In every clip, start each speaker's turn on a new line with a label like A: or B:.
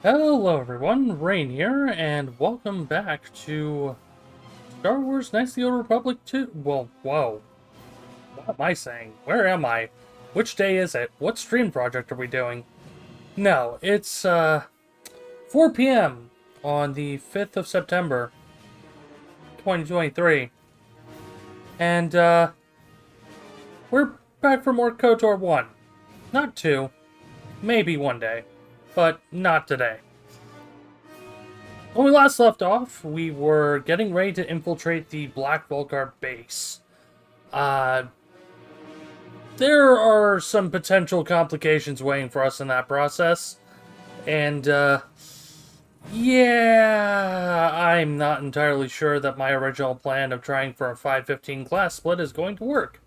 A: Hello everyone, Rain here, and welcome back to Star Wars Knights of the Old Republic 2. Well, whoa. What am I saying? Where am I? Which day is it? What stream project are we doing? No, it's 4 p.m. on the 5th of September, 2023. And we're back for more KOTOR 1. Not 2. Maybe one day. But not today. When we last left off, we were getting ready to infiltrate the Black Vulkar Base. Uh, there are some potential complications waiting for us in that process. And, yeah, I'm not entirely sure that my original plan of trying for a 5-15 class split is going to work.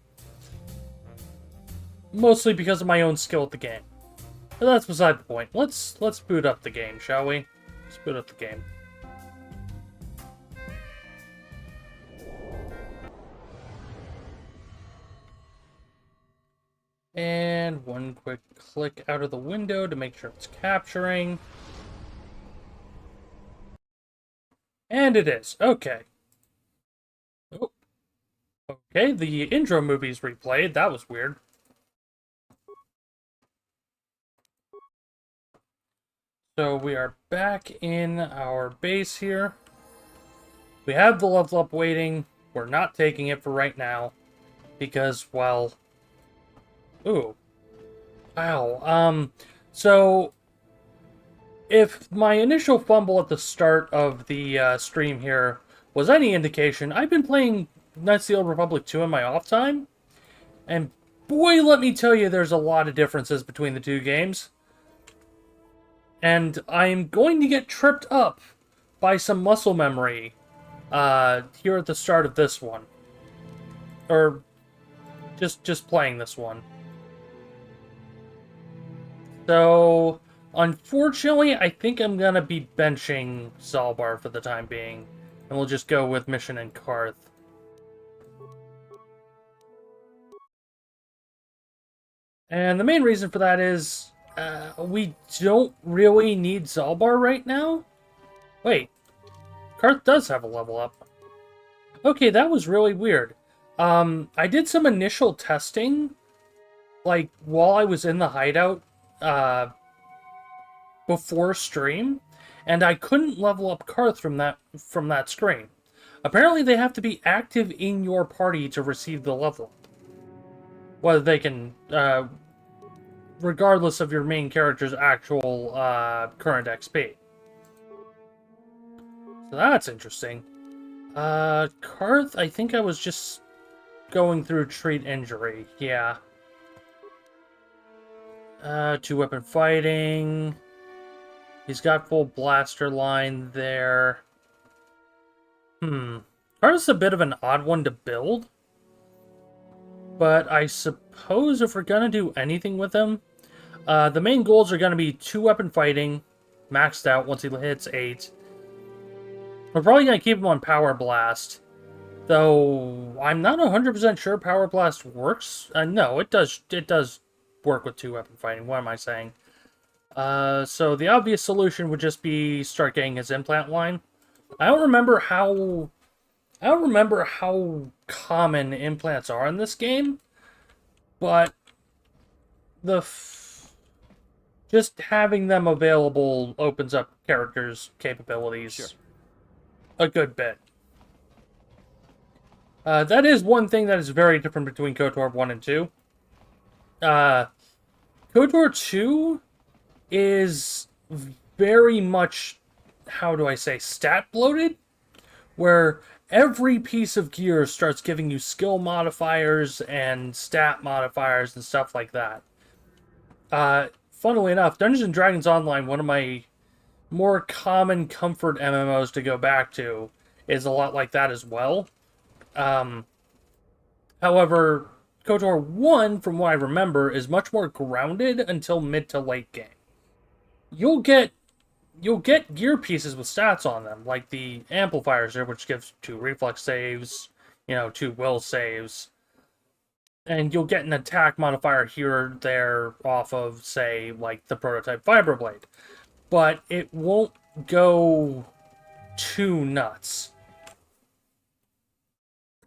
A: Mostly because of my own skill at the game. But that's beside the point. Let's boot up the game, shall we? Let's boot up the game. And one quick click out of the window to make sure it's capturing. And it is. Okay. Oh. Okay, the intro movie's replayed. That was weird. So we are back in our base here. We have the level up waiting. We're not taking it for right now. Because, well... Ooh. Wow. So... If my initial fumble at the start of the stream here was any indication, I've been playing Knights of the Old Republic 2 in my off time. And boy, let me tell you, there's a lot of differences between the two games. And I'm going to get tripped up by some muscle memory here at the start of this one. Or just playing this one. So, unfortunately, I think I'm gonna be benching Zalbar for the time being. And we'll just go with Mission and Karth. And the main reason for that is, we don't really need Zalbar right now. Wait, Karth does have a level up. Okay, that was really weird. I did some initial testing, like, while I was in the hideout, before stream, and I couldn't level up Karth from that screen. Apparently, they have to be active in your party to receive the level. Whether they can, regardless of your main character's actual current XP. So that's interesting. Karth, I think I was just going through treat injury. Yeah. 2-weapon fighting. He's got full blaster line there. Karth's a bit of an odd one to build. But I suppose if we're gonna do anything with him, the main goals are gonna be 2-weapon fighting, maxed out once he hits 8. We're probably gonna keep him on Power Blast. Though, I'm not 100% sure Power Blast works. No, it does work with 2-weapon fighting. What am I saying? So the obvious solution would just be start getting his implant line. I don't remember how common implants are in this game, but just having them available opens up characters' capabilities a good bit. That is one thing that is very different between KOTOR 1 and 2. KOTOR 2 is very much, how do I say, stat bloated, where every piece of gear starts giving you skill modifiers and stat modifiers and stuff like that. Funnily enough, Dungeons & Dragons Online, one of my more common comfort MMOs to go back to, is a lot like that as well. However, KOTOR 1, from what I remember, is much more grounded until mid to late game. You'll get gear pieces with stats on them, like the amplifiers there, which gives 2 reflex saves, 2 will saves. And you'll get an attack modifier here or there off of, say, like the prototype Fiberblade. but it won't go too nuts.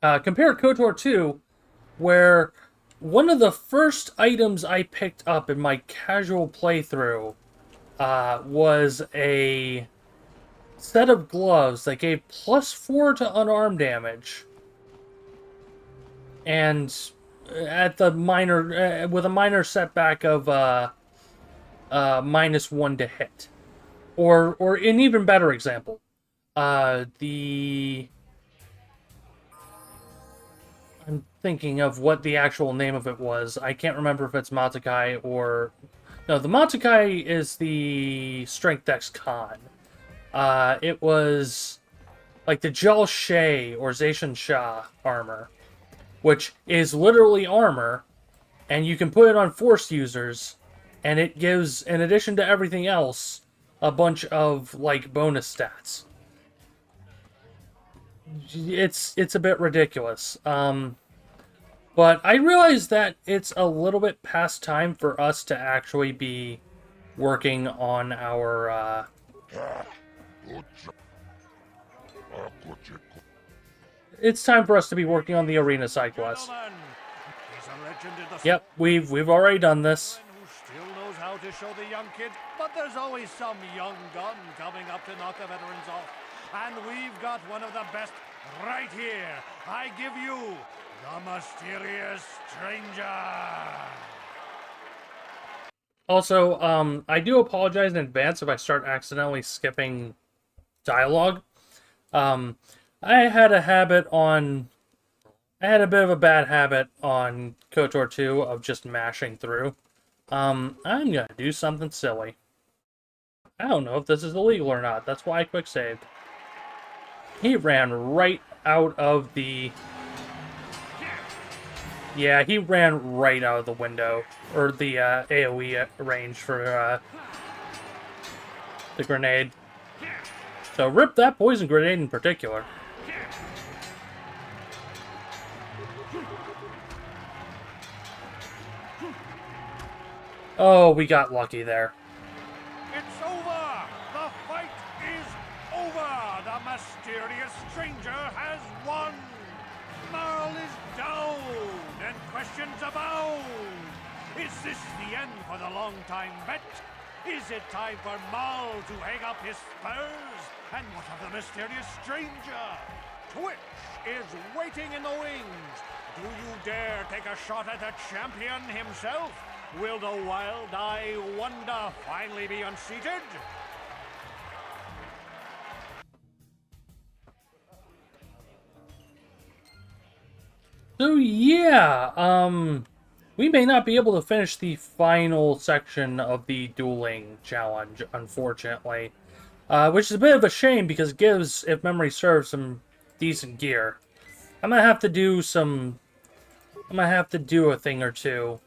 A: Compare KOTOR 2, where one of the first items I picked up in my casual playthrough was a set of gloves that gave +4 to unarmed damage, and at the minor with a minor setback of -1 to hit. Or an even better example, I'm thinking of what the actual name of it was. I can't remember if it's Matakai or... No, the Matakai is the Strength Dex Con. It was like the Jal Shay or Zacian Shah armor, which is literally armor, and you can put it on Force users, and it gives, in addition to everything else, a bunch of, like, bonus stats. It's a bit ridiculous. But I realize that it's a little bit past time for us to actually be working on our, It's time for us to be working on the arena side quest. Yep, we've already done this.
B: Still knows how to show the young kid, but there's always some young gun coming up to knock the veterans off. And we've got one of the best right here. I give you the Mysterious Stranger.
A: Also, I do apologize in advance if I start accidentally skipping dialogue. I had a bit of a bad habit on KOTOR 2 of just mashing through. I'm gonna do something silly. I don't know if this is illegal or not. That's why I quick saved. He ran right out of the... Yeah, he ran right out of the window. Or the AoE range for the grenade. So rip that poison grenade in particular. Oh, we got lucky there.
B: It's over! The fight is over! The Mysterious Stranger has won! Marl is down, and questions abound! Is this the end for the long-time vet? Is it time for Marl to hang up his spurs? And what of the Mysterious Stranger? Twitch is waiting in the wings! Do you dare take a shot at the champion himself? Will the wild-eye wonder finally be unseated?
A: So yeah, we may not be able to finish the final section of the dueling challenge, unfortunately. Which is a bit of a shame because it gives, if memory serves, some decent gear. I'm gonna have to do a thing or two.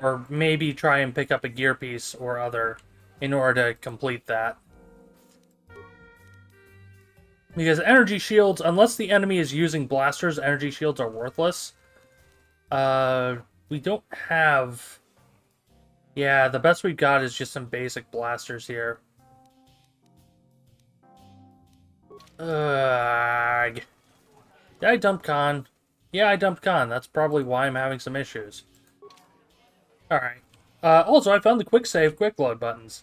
A: Or maybe try and pick up a gear piece or other in order to complete that. Because energy shields, unless the enemy is using blasters, energy shields are worthless. We don't have... Yeah, the best we've got is just some basic blasters here. Did I dump Khan? Yeah, I dumped Khan. That's probably why I'm having some issues. Alright. Also, I found the quick save, quick load buttons,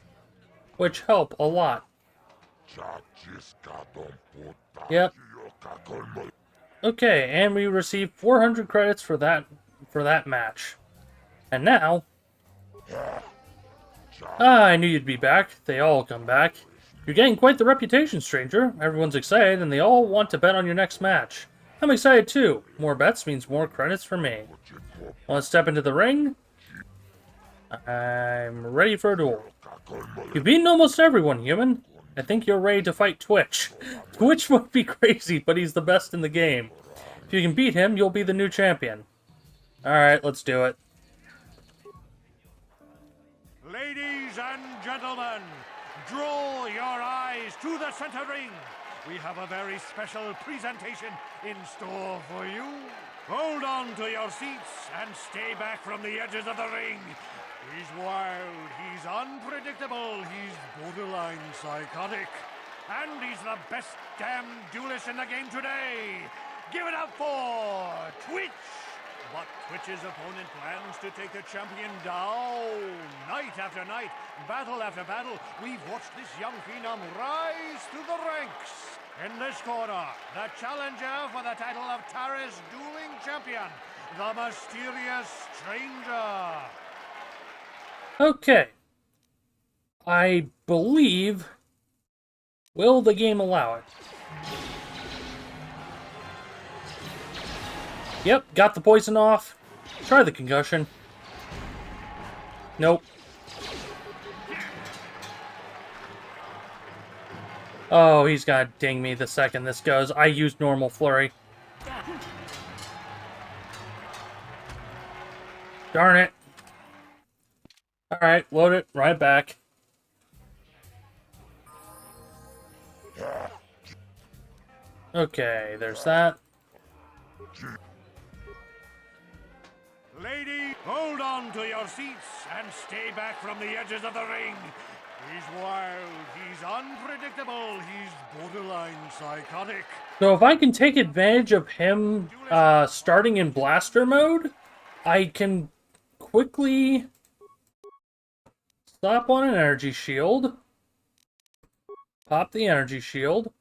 A: which help a lot. Yep. Okay, and we received 400 credits for that match. And now... I knew you'd be back. They all come back. You're getting quite the reputation, stranger. Everyone's excited, and they all want to bet on your next match. I'm excited, too. More bets means more credits for me. Want to step into the ring? I'm ready for a duel. You've beaten almost everyone, human. I think you're ready to fight Twitch. Twitch might be crazy, but he's the best in the game. If you can beat him, you'll be the new champion. Alright, let's do it.
B: Ladies and gentlemen, draw your eyes to the center ring. We have a very special presentation in store for you. Hold on to your seats and stay back from the edges of the ring. He's wild, he's unpredictable, he's borderline psychotic. And he's the best damn duelist in the game today. Give it up for Twitch. But Twitch's opponent plans to take the champion down. Night after night, battle after battle, we've watched this young phenom rise through the ranks. In this corner, the challenger for the title of Tara's dueling champion, the mysterious stranger.
A: Okay. I believe... Will the game allow it? Yep, got the poison off. Try the concussion. Nope. Oh, he's gonna ding me the second this goes. I used normal flurry. Darn it. Alright, load it right back. Okay, there's that.
B: Lady, hold on to your seats and stay back from the edges of the ring. He's wild, he's unpredictable, he's borderline psychotic.
A: So if I can take advantage of him starting in blaster mode, I can quickly stop on an energy shield, pop the energy shield,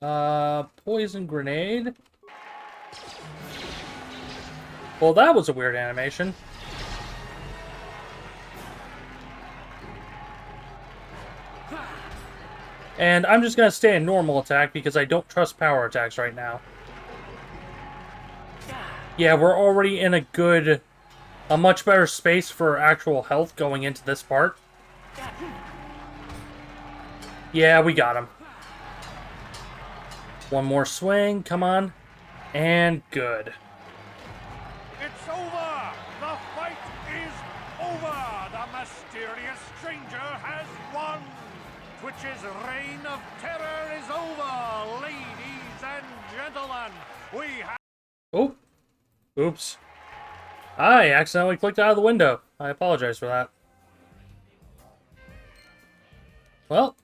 A: poison grenade. Well, that was a weird animation. And I'm just going to stay in normal attack because I don't trust power attacks right now. Yeah, we're already in a much better space for actual health going into this part. Yeah, we got him. One more swing, come on. And good.
B: It's over! The fight is over! The mysterious stranger has won! Twitch's reign of terror is over, ladies and gentlemen. We have...
A: Oh. Oops. I accidentally clicked out of the window. I apologize for that. Well,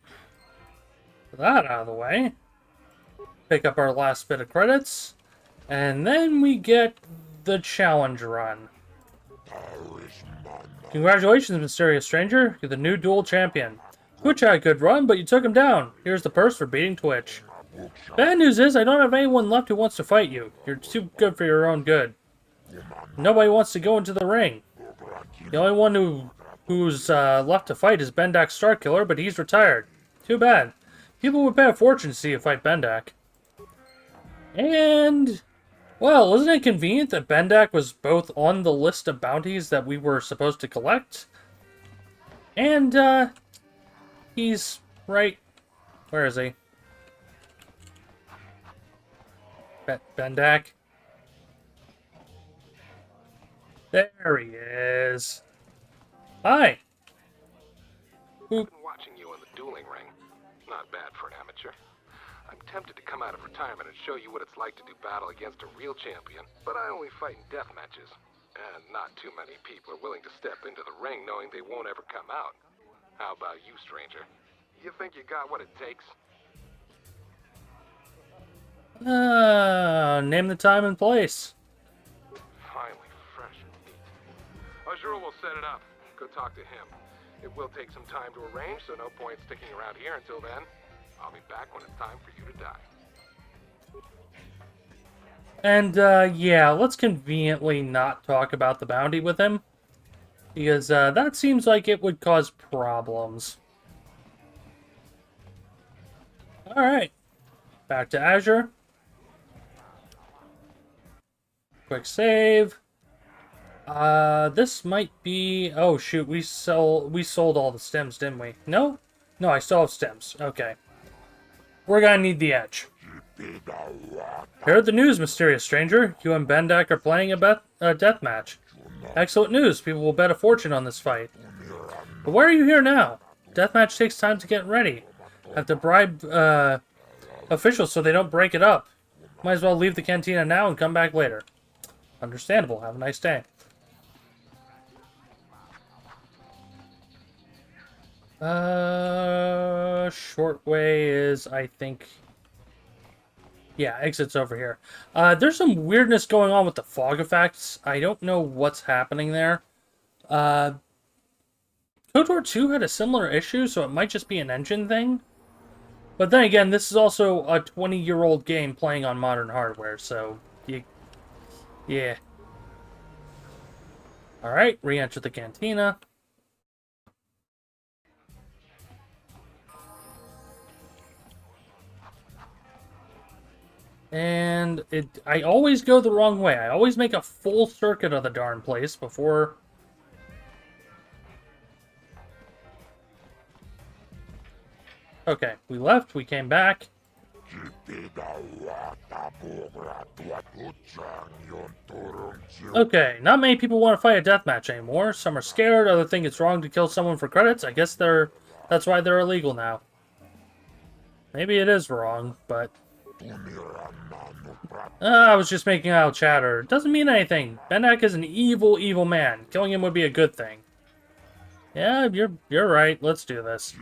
A: with that out of the way, pick up our last bit of credits, and then we get the challenge run. Congratulations, mysterious stranger. You're the new duel champion. Twitch had a good run, but you took him down. Here's the purse for beating Twitch. Bad news is, I don't have anyone left who wants to fight you. You're too good for your own good. Nobody wants to go into the ring. The only one who's left to fight is Bendak Starkiller, but he's retired. Too bad. People would pay a fortune to see you fight Bendak. And... well, isn't it convenient that Bendak was both on the list of bounties that we were supposed to collect? And, he's right... where is he? Bendak? There he is. Hi.
C: I've been watching you in the dueling ring. Not bad for an amateur. I'm tempted to come out of retirement and show you what it's like to do battle against a real champion, but I only fight in death matches. And not too many people are willing to step into the ring knowing they won't ever come out. How about you, stranger? You think you got what it takes?
A: Name the time and place.
C: Finally, fresh and neat. Sure, we'll set it up. Go talk to him. It will take some time to arrange, so no point sticking around here until then. I'll be back when it's time for you to die.
A: And, yeah, let's conveniently not talk about the bounty with him. Because, that seems like it would cause problems. Alright. Back to Azure. Quick save. This might be... oh, shoot, we sold all the stems, didn't we? No? No, I still have stems. Okay. We're gonna need the edge. Heard the news, mysterious stranger. You and Bendak are playing a death match. Excellent news. People will bet a fortune on this fight. But why are you here now? Deathmatch takes time to get ready. Have to bribe officials so they don't break it up. Might as well leave the cantina now and come back later. Understandable. Have a nice day. Short way is, I think... Yeah, exit's over here. There's some weirdness going on with the fog effects. I don't know what's happening there. KOTOR 2 had a similar issue, so it might just be an engine thing. But then again, this is also a 20-year-old game playing on modern hardware, so... Yeah. Alright, re-enter the cantina. And I always go the wrong way. I always make a full circuit of the darn place before... Okay, we left, we came back. Okay, not many people want to fight a deathmatch anymore. Some are scared, others think it's wrong to kill someone for credits. I guess that's why they're illegal now. Maybe it is wrong, but... I was just making out chatter. It doesn't mean anything. Bendak is an evil, evil man. Killing him would be a good thing. Yeah, you're right. Let's do this.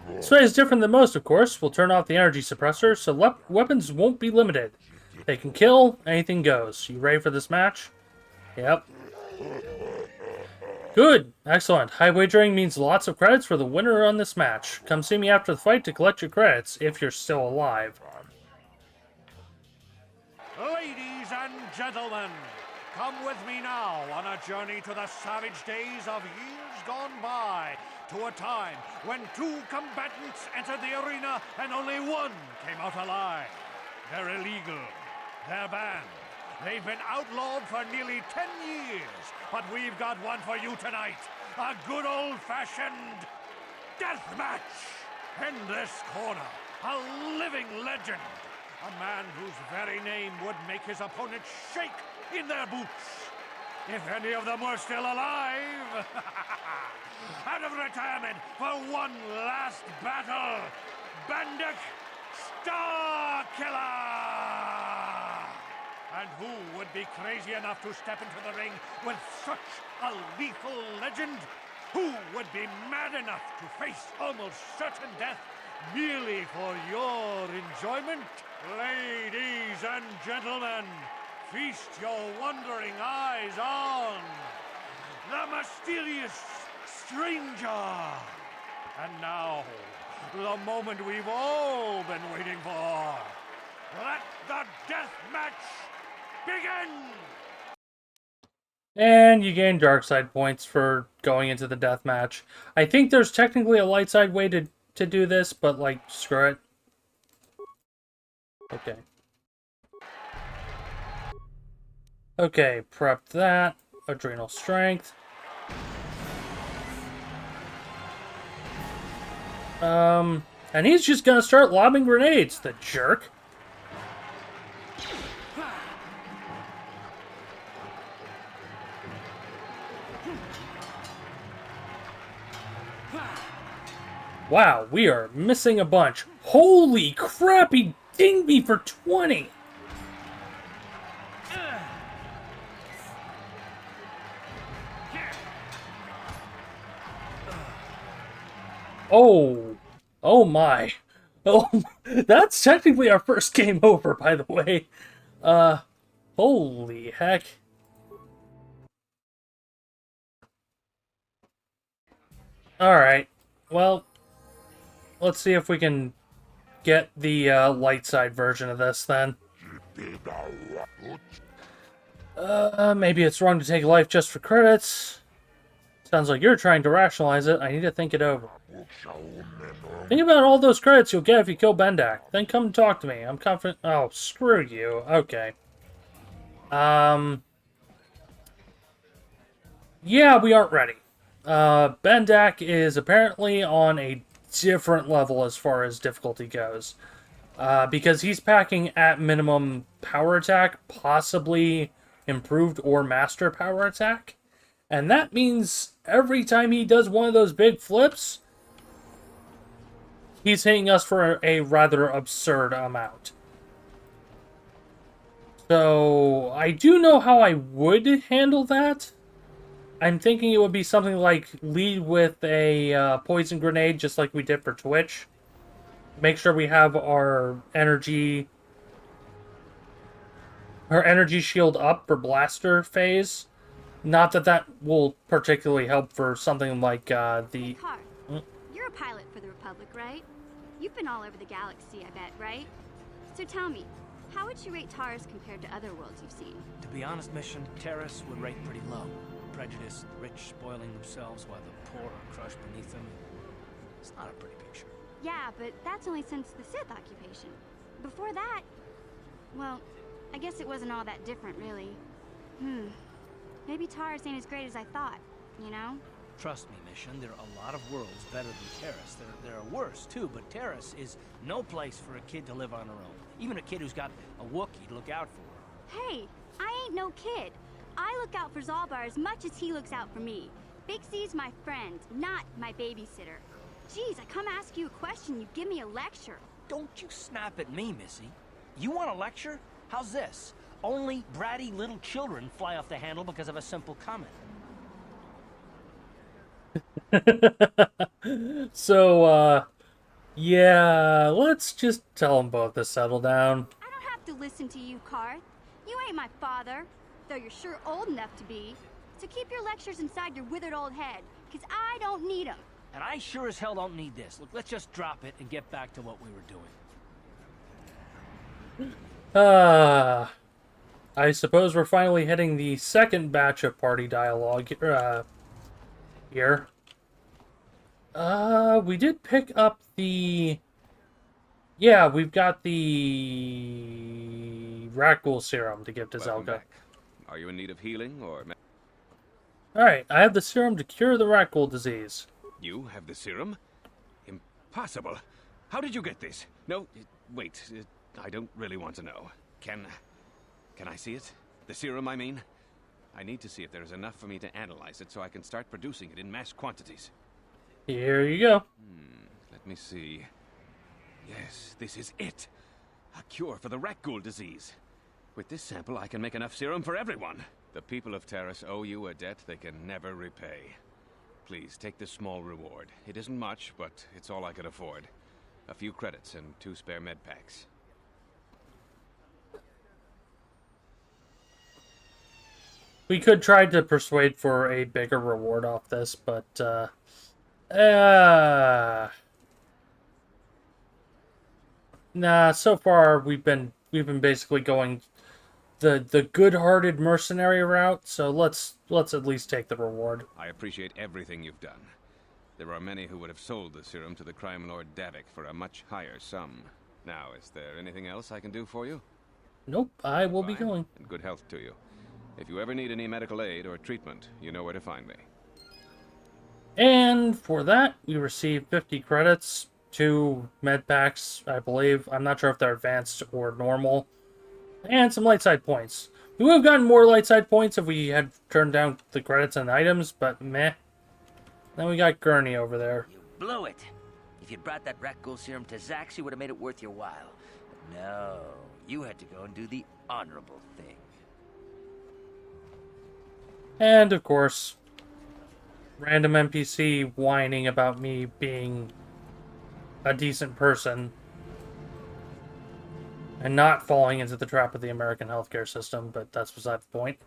A: This way is different than most, of course. We'll turn off the energy suppressor, so weapons won't be limited. They can kill, anything goes. You ready for this match? Yep. Good. Excellent. High wagering means lots of credits for the winner on this match. Come see me after the fight to collect your credits, if you're still alive.
B: Ladies and gentlemen, come with me now on a journey to the savage days of years gone by, to a time when two combatants entered the arena and only one came out alive. They're illegal. They're banned. They've been outlawed for nearly 10 years, but we've got one for you tonight. A good old-fashioned death match. In this corner, a living legend. A man whose very name would make his opponents shake in their boots. If any of them were still alive. Out of retirement for one last battle. Bendak Starkiller! And who would be crazy enough to step into the ring with such a lethal legend? Who would be mad enough to face almost certain death merely for your enjoyment? Ladies and gentlemen, feast your wondering eyes on the mysterious stranger. And now, the moment we've all been waiting for. Let the death match begin!
A: And you gain dark side points for going into the death match. I think there's technically a light side way to do this, but like, screw it. Okay. Okay, prep that. Adrenal strength. And he's just gonna start lobbing grenades, the jerk. Wow, we are missing a bunch. Holy crap, he dinged me for 20! Oh. Oh my. Oh, that's technically our first game over, by the way. Holy heck. Alright. Well, let's see if we can get the light side version of this then. Maybe it's wrong to take life just for credits. Sounds like you're trying to rationalize it. I need to think it over. Think about all those credits you'll get if you kill Bendak. Then come and talk to me. I'm confident... Oh, screw you. Okay. Yeah, we aren't ready. Bendak is apparently on a different level as far as difficulty goes. Because he's packing at minimum power attack, possibly improved or master power attack. And that means every time he does one of those big flips, he's hitting us for a rather absurd amount. So, I do know how I would handle that. I'm thinking it would be something like lead with a poison grenade, just like we did for Twitch. Make sure we have our energy shield up for blaster phase. Not that that will particularly help for something like
D: Hey,
A: the...
D: Car, you're a pilot for the Republic, right? You've been all over the galaxy, I bet, right? So tell me, how would you rate Taurus compared to other worlds you've seen?
E: To be honest, Mission, Terrace would rate pretty low. Prejudice, the rich spoiling themselves while the poor are crushed beneath them. It's not a pretty picture.
D: Yeah, but that's only since the Sith occupation. Before that, well, I guess it wasn't all that different, really. Maybe Taurus ain't as great as I thought, you know?
E: Trust me, Mission, there are a lot of worlds better than Terrace. There are worse, too, but Terrace is no place for a kid to live on her own. Even a kid who's got a Wookiee to look out for.
D: Hey, I ain't no kid. I look out for Zalbar as much as he looks out for me. Big Z's my friend, not my babysitter. Jeez, I come ask you a question, you give me a lecture.
E: Don't you snap at me, Missy. You want a lecture? How's this? Only bratty little children fly off the handle because of a simple comment.
A: So, yeah, let's just tell them both to settle down.
D: I don't have to listen to you, Karth. You ain't my father, though you're sure old enough to be. So keep your lectures inside your withered old head, because I don't need them.
E: And I sure as hell don't need this. Look, let's just drop it and get back to what we were doing.
A: I suppose we're finally hitting the second batch of party dialogue here. We did pick up the... Yeah, we've got the Rakghoul serum to give to
F: Welcome
A: Zelka.
F: back. Are you in need of healing or...
A: Alright, I have the serum to cure the Rakghoul disease.
F: You have the serum? Impossible. How did you get this? No, wait. I don't really want to know. Can I see it? The serum, I mean? I need to see if there is enough for me to analyze it so I can start producing it in mass quantities.
A: Here you go.
F: Let me see. Yes, this is it. A cure for the Rakghoul disease. With this sample, I can make enough serum for everyone. The people of Terrace owe you a debt they can never repay. Please, take this small reward. It isn't much, but it's all I could afford. A few credits and 2 spare med packs.
A: We could try to persuade for a bigger reward off this, but, nah, so far we've been basically going the good-hearted mercenary route, so let's at least take the reward.
F: I appreciate everything you've done. There are many who would have sold the serum to the crime lord Davik for a much higher sum. Now, is there anything else I can do for you?
A: Nope, I will be
F: Fine,
A: going.
F: and good health to you. If you ever need any medical aid or treatment, you know where to find me.
A: And for that, we received 50 credits, 2 med packs, I believe. I'm not sure if they're advanced or normal. And some light side points. We would have gotten more light side points if we had turned down the credits and items, but meh. Then we got Gurney over there.
G: You blew it. If you'd brought that Rakghoul serum to Zax, you would have made it worth your while. But no, you had to go and do the honorable thing.
A: And, of course, random NPC whining about me being a decent person and not falling into the trap of the American healthcare system, but that's beside the point.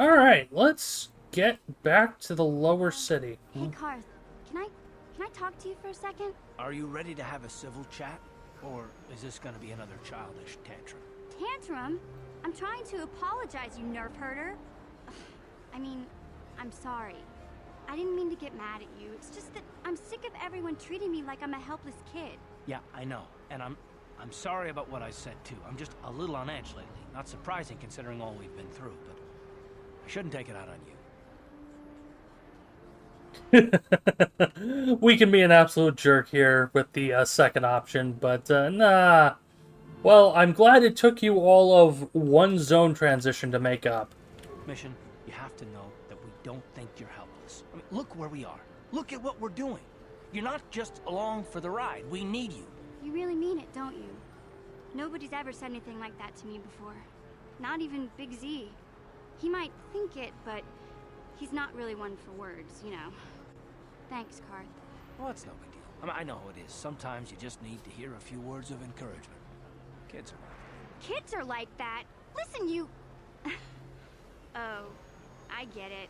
A: Alright, let's get back to the lower city.
D: Hey, Karth, can I talk to you for a second?
E: Are you ready to have a civil chat? Or is this gonna be another childish tantrum?
D: Tantrum? I'm trying to apologize, you nerf herder. I mean, I'm sorry. I didn't mean to get mad at you. It's just that I'm sick of everyone treating me like I'm a helpless kid.
E: Yeah, I know. And I'm sorry about what I said, too. I'm just a little on edge lately. Not surprising considering all we've been through, but I shouldn't take it out on you.
A: We can be an absolute jerk here with the second option, but nah. Well, I'm glad it took you all of one zone transition to make up.
E: Mission, you have to know that we don't think you're helpless. I mean, look where we are. Look at what we're doing. You're not just along for the ride. We need you.
D: You really mean it, don't you? Nobody's ever said anything like that to me before. Not even Big Z. He might think it, but he's not really one for words, you know. Thanks, Karth.
E: Well, it's no big deal. I mean, I know how it is. Sometimes you just need to hear a few words of encouragement. Kids are like that.
D: Kids are like that. Listen, you... Oh, I get it.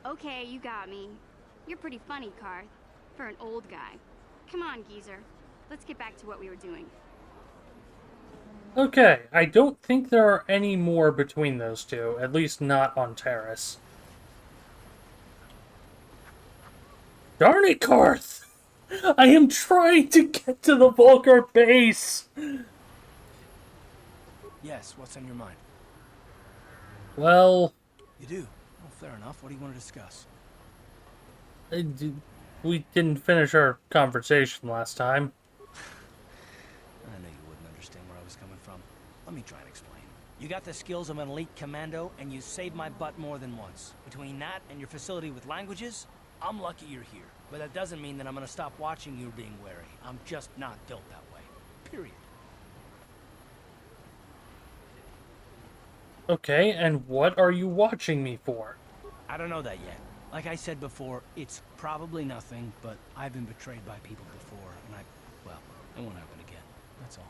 D: Okay, you got me. You're pretty funny, Karth, for an old guy. Come on, geezer. Let's get back to what we were doing.
A: Okay, I don't think there are any more between those two, at least not on Terrace. Darn it, Karth! I am trying to get to the Vulkar Base!
E: Yes, what's on your mind?
A: Well,
E: You do? Well, fair enough. What do you want to discuss?
A: we didn't finish our conversation last time.
E: I know you wouldn't understand where I was coming from. Let me try and explain. You got the skills of an elite commando, and you saved my butt more than once. Between that and your facility with languages, I'm lucky you're here. But that doesn't mean that I'm gonna stop watching you being wary. I'm just not built that way. Period.
A: Okay, and what are you watching me for?
E: I don't know that yet. Like I said before, it's probably nothing, but I've been betrayed by people before, and well, it won't happen again. That's all.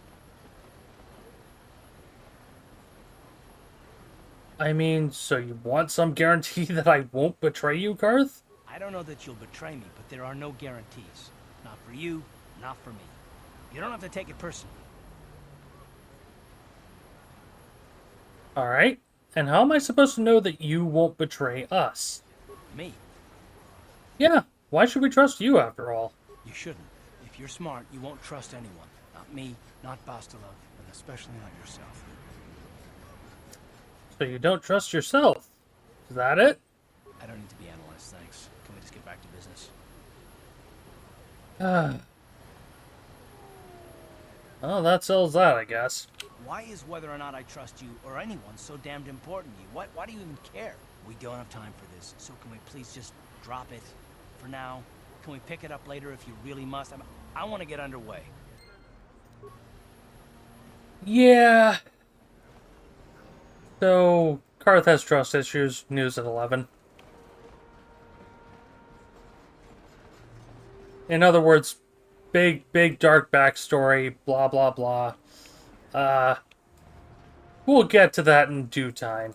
A: I mean, so you want some guarantee that I won't betray you, Karth?
E: I don't know that you'll betray me, but there are no guarantees. Not for you, not for me. You don't have to take it personally.
A: Alright, and how am I supposed to know that you won't betray us?
E: Me?
A: Yeah, why should we trust you after all?
E: You shouldn't. If you're smart, you won't trust anyone. Not me, not Bastila, and especially not yourself.
A: So you don't trust yourself? Is that it?
E: I don't need to be analyzed, thanks. Can we just get back to business?
A: Well, that settles that, I guess.
E: Why is whether or not I trust you or anyone so damned important to you? Why do you even care? We don't have time for this, so can we please just drop it for now? Can we pick it up later if you really must? I want to get underway.
A: Yeah. So, Karth has trust issues, news at 11. In other words, big dark backstory, blah blah blah. We'll get to that in due time.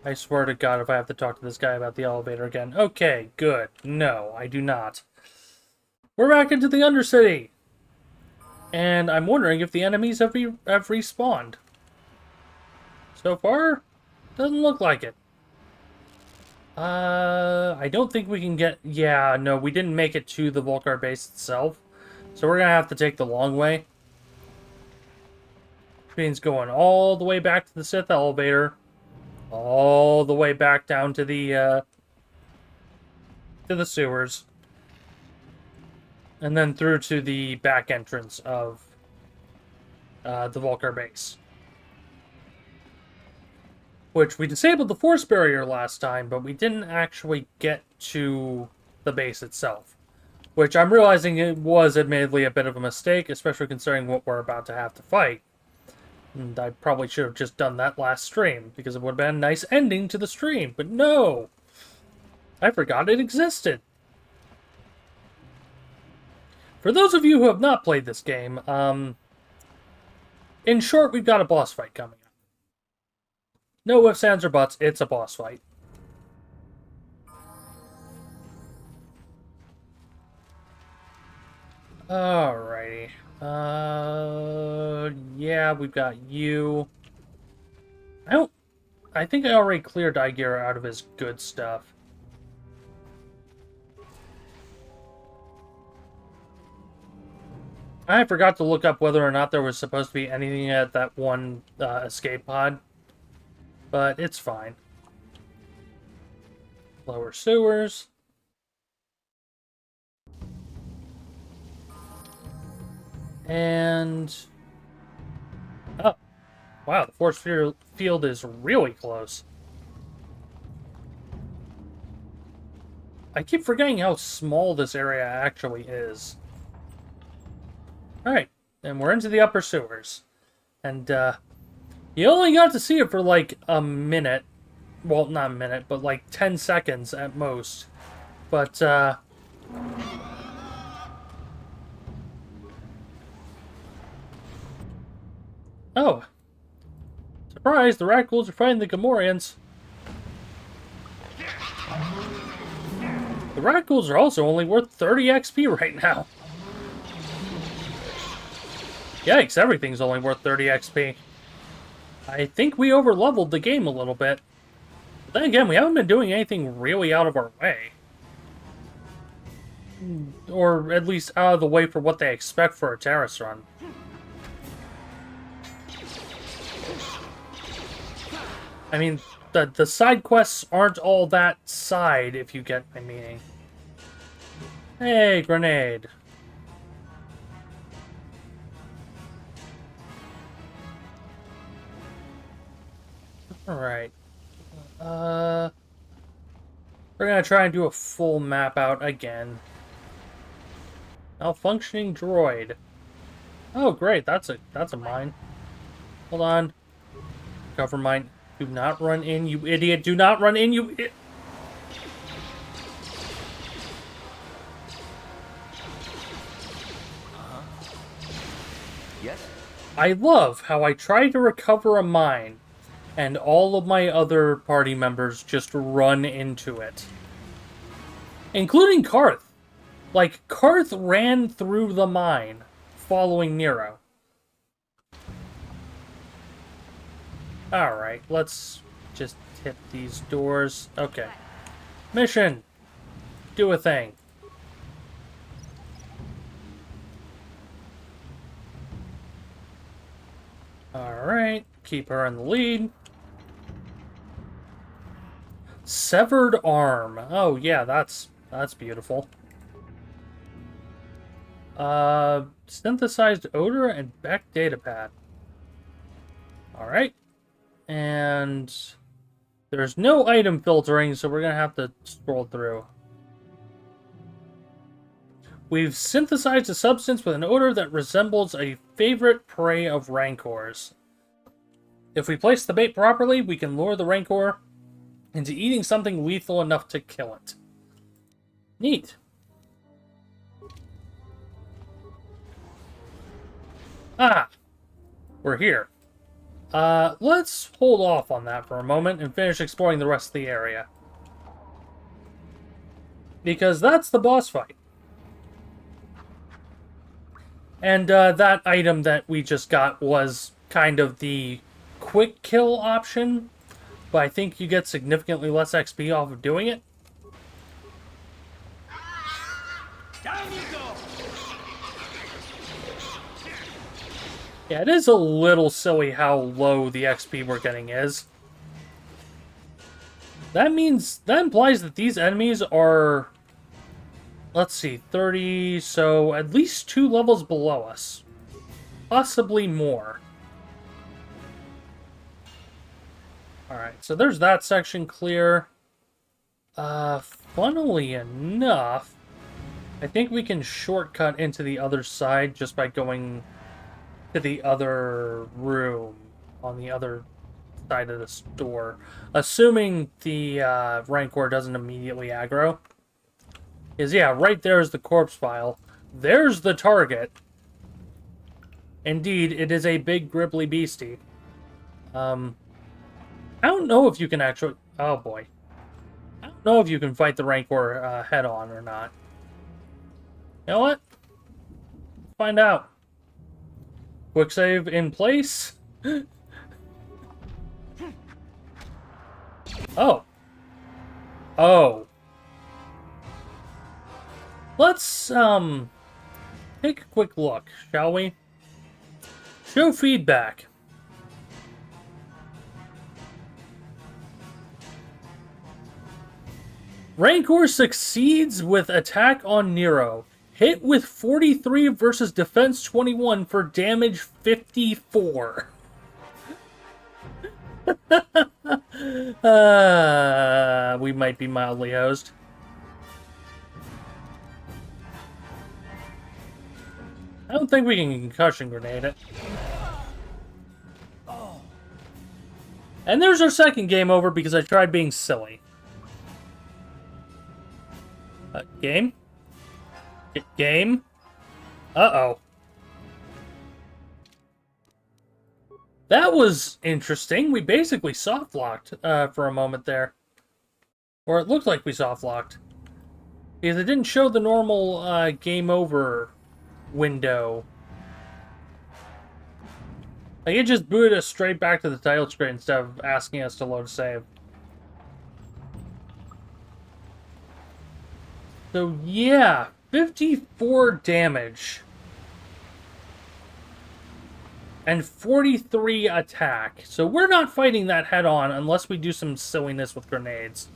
A: I swear to God, if I have to talk to this guy about the elevator again. Okay, good. No, I do not. We're back into the Undercity. And I'm wondering if the enemies have respawned. So far, doesn't look like it. I don't think we can get... Yeah, no, we didn't make it to the Vulkar base itself. So we're gonna have to take the long way. Which means going all the way back to the Sith elevator. All the way back down to the sewers. And then through to the back entrance of the Vulkar base. Which we disabled the force barrier last time, but we didn't actually get to the base itself. Which I'm realizing it was admittedly a bit of a mistake, especially considering what we're about to have to fight. And I probably should have just done that last stream, because it would have been a nice ending to the stream. But no! I forgot it existed. For those of you who have not played this game, in short, we've got a boss fight coming up. No ifs, ands, or buts, it's a boss fight. Alrighty. Yeah, we've got you. I think I already cleared Iger out of his good stuff. I forgot to look up whether or not there was supposed to be anything at that one escape pod. But it's fine. Lower sewers. And... Oh. Wow, the force field is really close. I keep forgetting how small this area actually is. Alright, and we're into the upper sewers. And, you only got to see it for like a minute, well, not a minute, but like 10 seconds at most. But, oh. Surprise, the Radicals are fighting the Gamorreans. The Radicals are also only worth 30 XP right now. Yikes, everything's only worth 30 XP. I think we over-leveled the game a little bit. But then again, we haven't been doing anything really out of our way. Or at least out of the way for what they expect for a terrace run. I mean, the side quests aren't all that side, if you get my meaning. Hey, grenade. Alright. We're gonna try and do a full map out again. Malfunctioning droid. Oh, great. That's a mine. Hold on. Cover mine. Do not run in, you idiot. Do not run in, you idiot.
G: Yes?
A: I love how I try to recover a mine, and all of my other party members just run into it. Including Karth. Like, Karth ran through the mine, following Nero. Alright, let's just hit these doors. Okay. Mission! Do a thing. Alright, keep her in the lead. Severed arm. Oh yeah, that's beautiful. Synthesized odor and back datapad. Alright. And there's no item filtering, so we're gonna have to scroll through. We've synthesized a substance with an odor that resembles a favorite prey of Rancors. If we place the bait properly, we can lure the Rancor into eating something lethal enough to kill it. Neat. Ah! We're here. Let's hold off on that for a moment and finish exploring the rest of the area. Because that's the boss fight. And that item that we just got was kind of the quick kill option, but I think you get significantly less XP off of doing it.
E: Down you go!
A: Yeah, it is a little silly how low the XP we're getting is. That implies that these enemies are, let's see, 30, so at least 2 levels below us. Possibly more. Alright, so there's that section clear. Funnily enough, I think we can shortcut into the other side just by going to the other room on the other side of the store. Assuming the Rancor doesn't immediately aggro. Is yeah, right there is the corpse file. There's the target. Indeed, it is a big gribbly beastie. I don't know if you can actually... Oh boy. I don't know if you can fight the Rancor head on or not. You know what? Let's find out. Quick save in place. Oh. Oh. Let's, take a quick look, shall we? Show feedback. Rancor succeeds with attack on Nero. Hit with 43 versus defense 21 for damage 54. We might be mildly hosed. I don't think we can concussion grenade it. And there's our second game over because I tried being silly. Game? Game? Uh-oh. That was interesting. We basically soft-locked for a moment there. Or it looked like we soft-locked. Because it didn't show the normal game over window. Like, it just booted us straight back to the title screen instead of asking us to load a save. So, yeah, 54 damage. And 43 attack. So we're not fighting that head-on unless we do some silliness with grenades.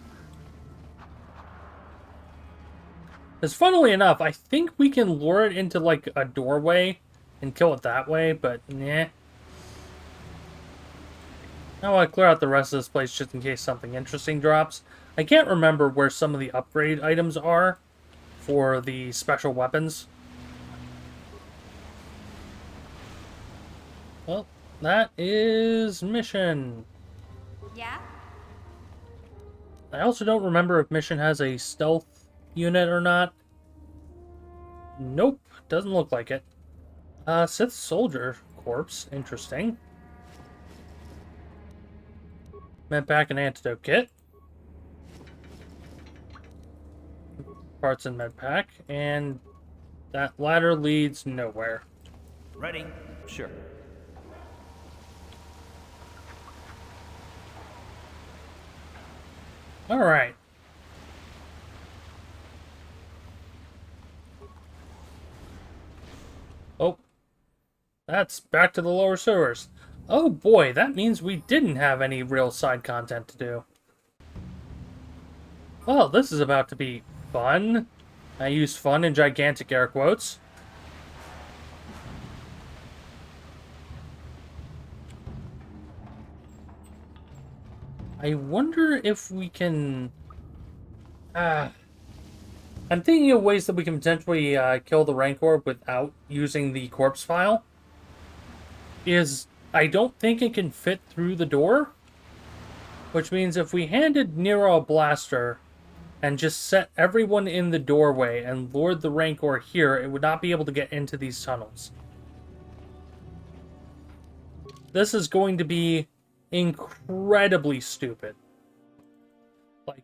A: Because funnily enough, I think we can lure it into, like, a doorway and kill it that way, but nah. Now I'll clear out the rest of this place just in case something interesting drops. I can't remember where some of the upgrade items are for the special weapons. Well, that is mission.
D: Yeah?
A: I also don't remember if mission has a stealth unit or not. Nope, doesn't look like it. Sith soldier corpse, interesting. Medpack and antidote kit. Parts in medpack, and that ladder leads nowhere.
E: Ready? Sure.
A: Alright. Oh. That's back to the lower sewers. Oh boy, that means we didn't have any real side content to do. Well, this is about to be fun. I used fun in gigantic air quotes. I wonder if we can... I'm thinking of ways that we can potentially kill the Rancor without using the corpse file. Is I don't think it can fit through the door. Which means if we handed Nero a blaster and just set everyone in the doorway and lured the Rancor here, it would not be able to get into these tunnels. This is going to be incredibly stupid. Like,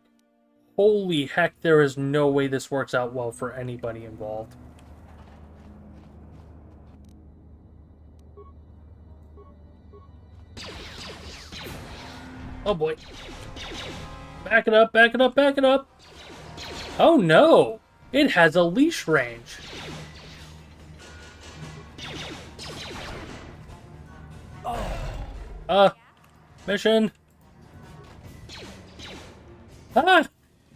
A: holy heck, there is no way this works out well for anybody involved. Oh boy. Back it up, back it up, back it up. Oh no! It has a leash range. Mission. Ah!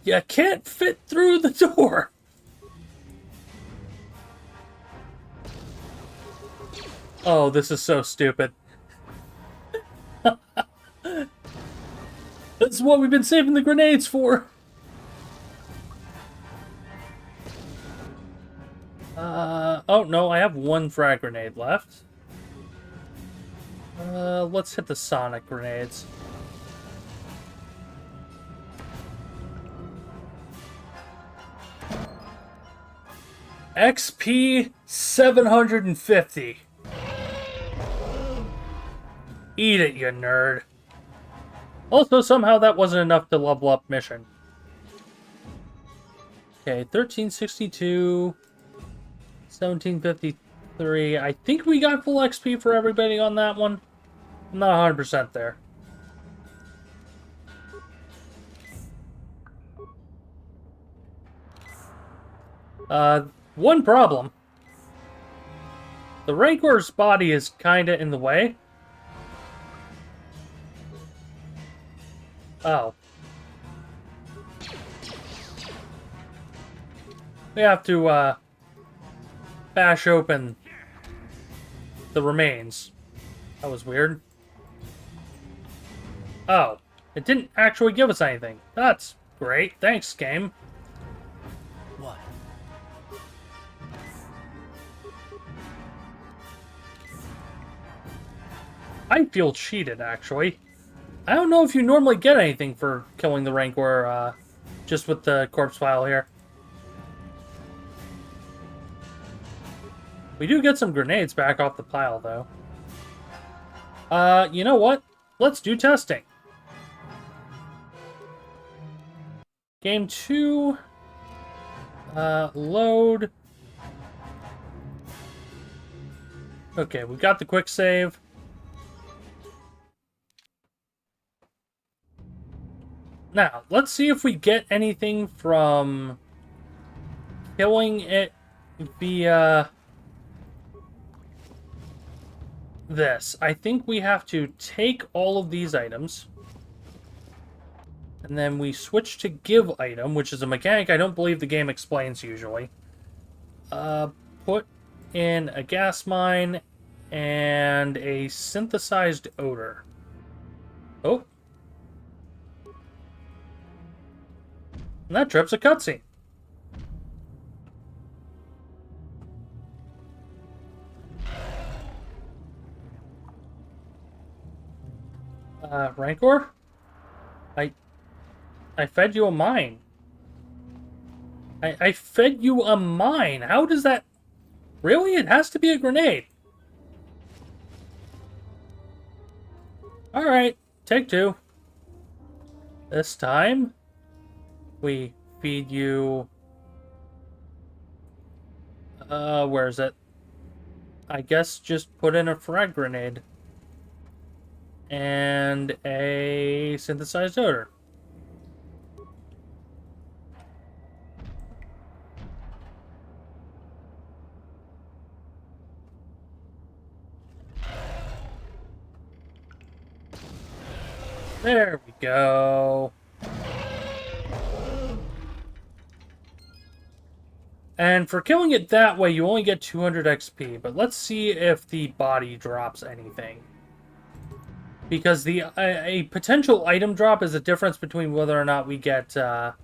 A: You can't fit through the door! Oh, this is so stupid. This is what we've been saving the grenades for! Oh no, I have one frag grenade left. Let's hit the sonic grenades. XP 750. Eat it, you nerd. Also, somehow that wasn't enough to level up mission. Okay, 1362, 1753. I think we got full XP for everybody on that one. I'm not 100% there. One problem. The Rancor's body is kinda in the way. Oh. We have to, bash open the remains. That was weird. Oh. It didn't actually give us anything. That's great. Thanks, game.
E: What?
A: I feel cheated, actually. I don't know if you normally get anything for killing the Rancor, just with the corpse file here. We do get some grenades back off the pile, though. You know what? Let's do testing. Game 2. Load. Okay, we got the quick save. Now, let's see if we get anything from killing it via this. I think we have to take all of these items, and then we switch to give item, which is a mechanic I don't believe the game explains usually. Put in a gas mine and a synthesized odor. Oh. And that trips a cutscene. Rancor? I fed you a mine. I fed you a mine. How does that... Really? It has to be a grenade. Alright, take 2. This time, we feed you... where is it? I guess just put in a frag grenade. And a synthesized odor. There we go. And for killing it that way, you only get 200 XP. But let's see if the body drops anything. Because the a potential item drop is a difference between whether or not we get... A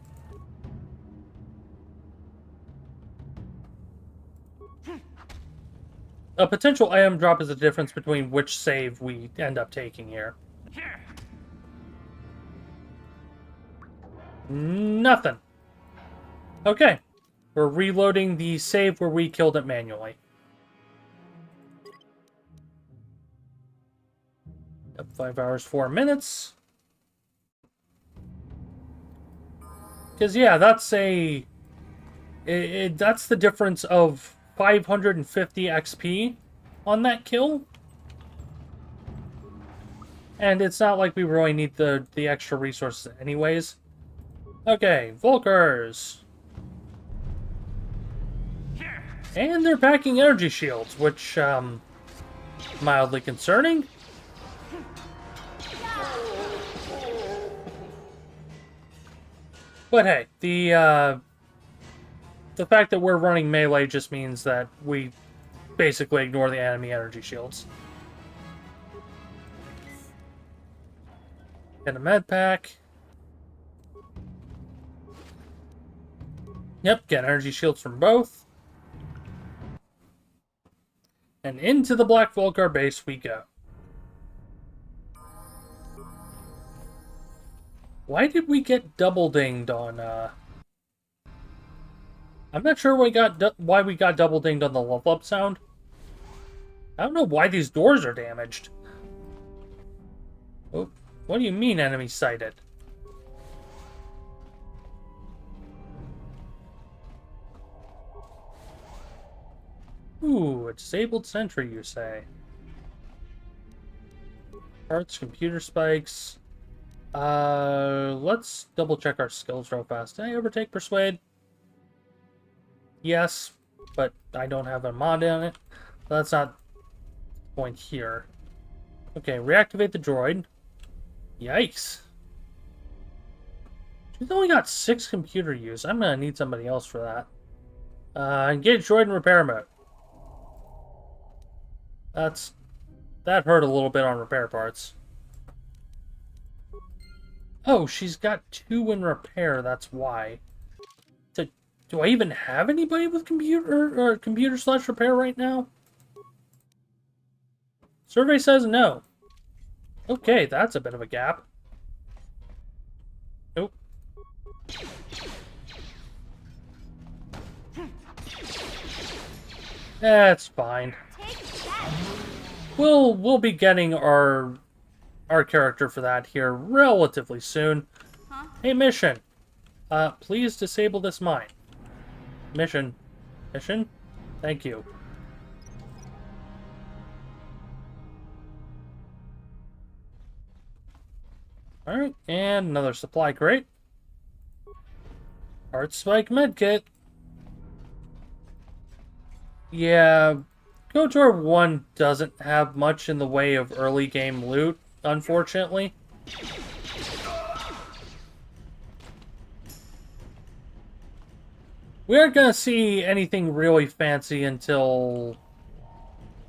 A: potential item drop is a difference between which save we end up taking here. Nothing. Okay. We're reloading the save where we killed it manually. Yep, 5 hours, 4 minutes. Because, yeah, that's a... that's the difference of 550 XP on that kill. And it's not like we really need the extra resources anyways. Okay, Vulkars. And they're packing energy shields, which, mildly concerning. But hey, the fact that we're running melee just means that we basically ignore the enemy energy shields. Get a med pack. Yep, get energy shields from both. And into the Black Vulkar base we go. Why did we get double dinged on, I'm not sure why we got double dinged on the level up sound. I don't know why these doors are damaged. Oh, what do you mean enemy sighted? Ooh, a disabled sentry, you say? Parts, computer spikes. Let's double check our skills real fast. Did I overtake Persuade? Yes, but I don't have a mod on it. That's not the point here. Okay, reactivate the droid. Yikes. She's only got 6 computer use. I'm gonna need somebody else for that. Engage droid in repair mode. That hurt a little bit on repair parts. Oh, she's got 2 in repair, that's why. Do I even have anybody with computer/repair right now? Survey says no. Okay, that's a bit of a gap. That's fine.
D: Take that.
A: We'll be getting our character for that here relatively soon.
D: Huh?
A: Hey, mission. Please disable this mine. Mission. Mission? Thank you. Alright, and another supply crate. Heart Spike Medkit. Yeah, KOTOR 1 doesn't have much in the way of early game loot, unfortunately. We aren't gonna see anything really fancy until,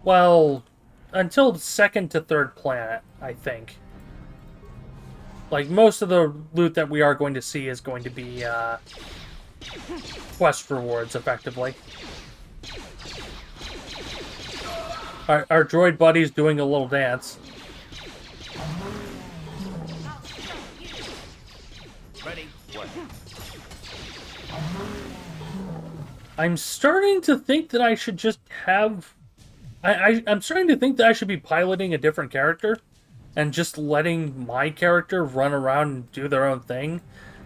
A: well, until the second to third planet, I think. Like, most of the loot that we are going to see is going to be, quest rewards, effectively. Our droid buddy's doing a little dance.
E: Ready? What?
A: I'm starting to think that I should just have... I'm starting to think that I should be piloting a different character and just letting my character run around and do their own thing.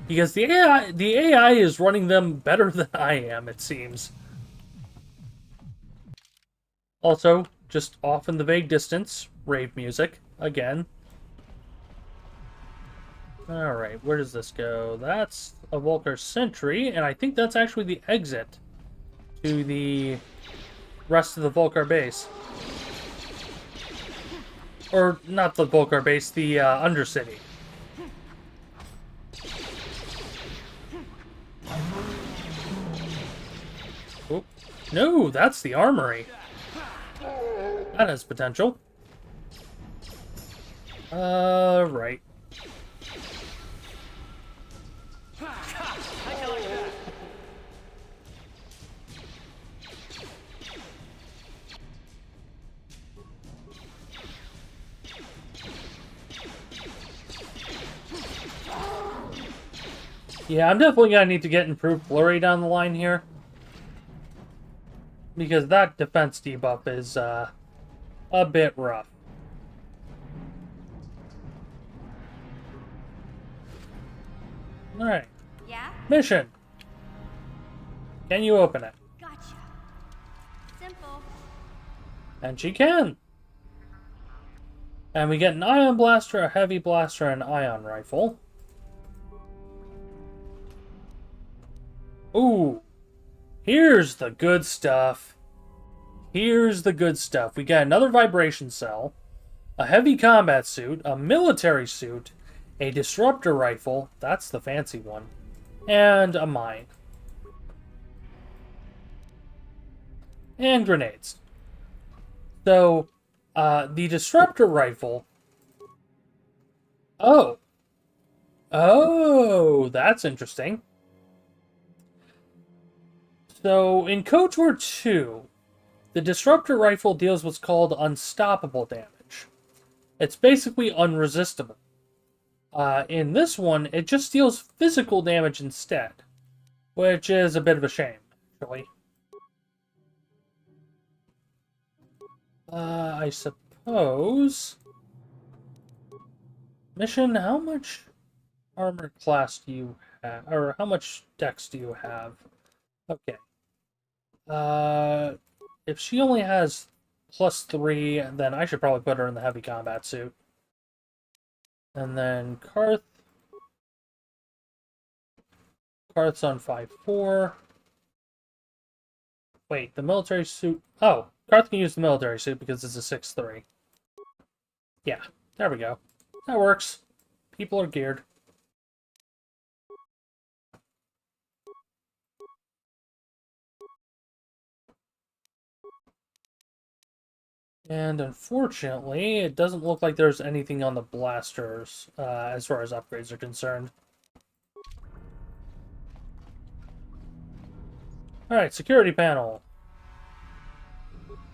A: Because the AI is running them better than I am, it seems. Also, just off in the vague distance, rave music, again. Alright, where does this go? That's a Vulkar Sentry, and I think that's actually the exit to the rest of the Vulkar Base. Or, not the Vulkar Base, the Undercity. Oop. No, that's the Armory. That has potential. Right. Yeah, I'm definitely gonna need to get improved flurry down the line here. Because that defense debuff is, a bit rough. Alright.
D: Yeah?
A: Mission! Can you open it?
D: Gotcha. Simple.
A: And she can! And we get an ion blaster, a heavy blaster, and an ion rifle. Ooh! Here's the good stuff. Here's the good stuff. We got another vibration cell, a heavy combat suit, a military suit, a disruptor rifle, that's the fancy one, and a mine. And grenades. So, the disruptor rifle... Oh! Oh, that's interesting. So, in KOTOR 2, the disruptor rifle deals what's called unstoppable damage. It's basically unresistible. In this one, it just deals physical damage instead, which is a bit of a shame, actually. I suppose... Mission, how much armor class do you have? Or how much dex do you have? Okay. If she only has +3, then I should probably put her in the heavy combat suit. And then Karth's on 5-4. Wait, the military suit... Oh, Karth can use the military suit because it's a 6-3. Yeah, there we go. That works. People are geared. And unfortunately, it doesn't look like there's anything on the blasters as far as upgrades are concerned. Alright, security panel.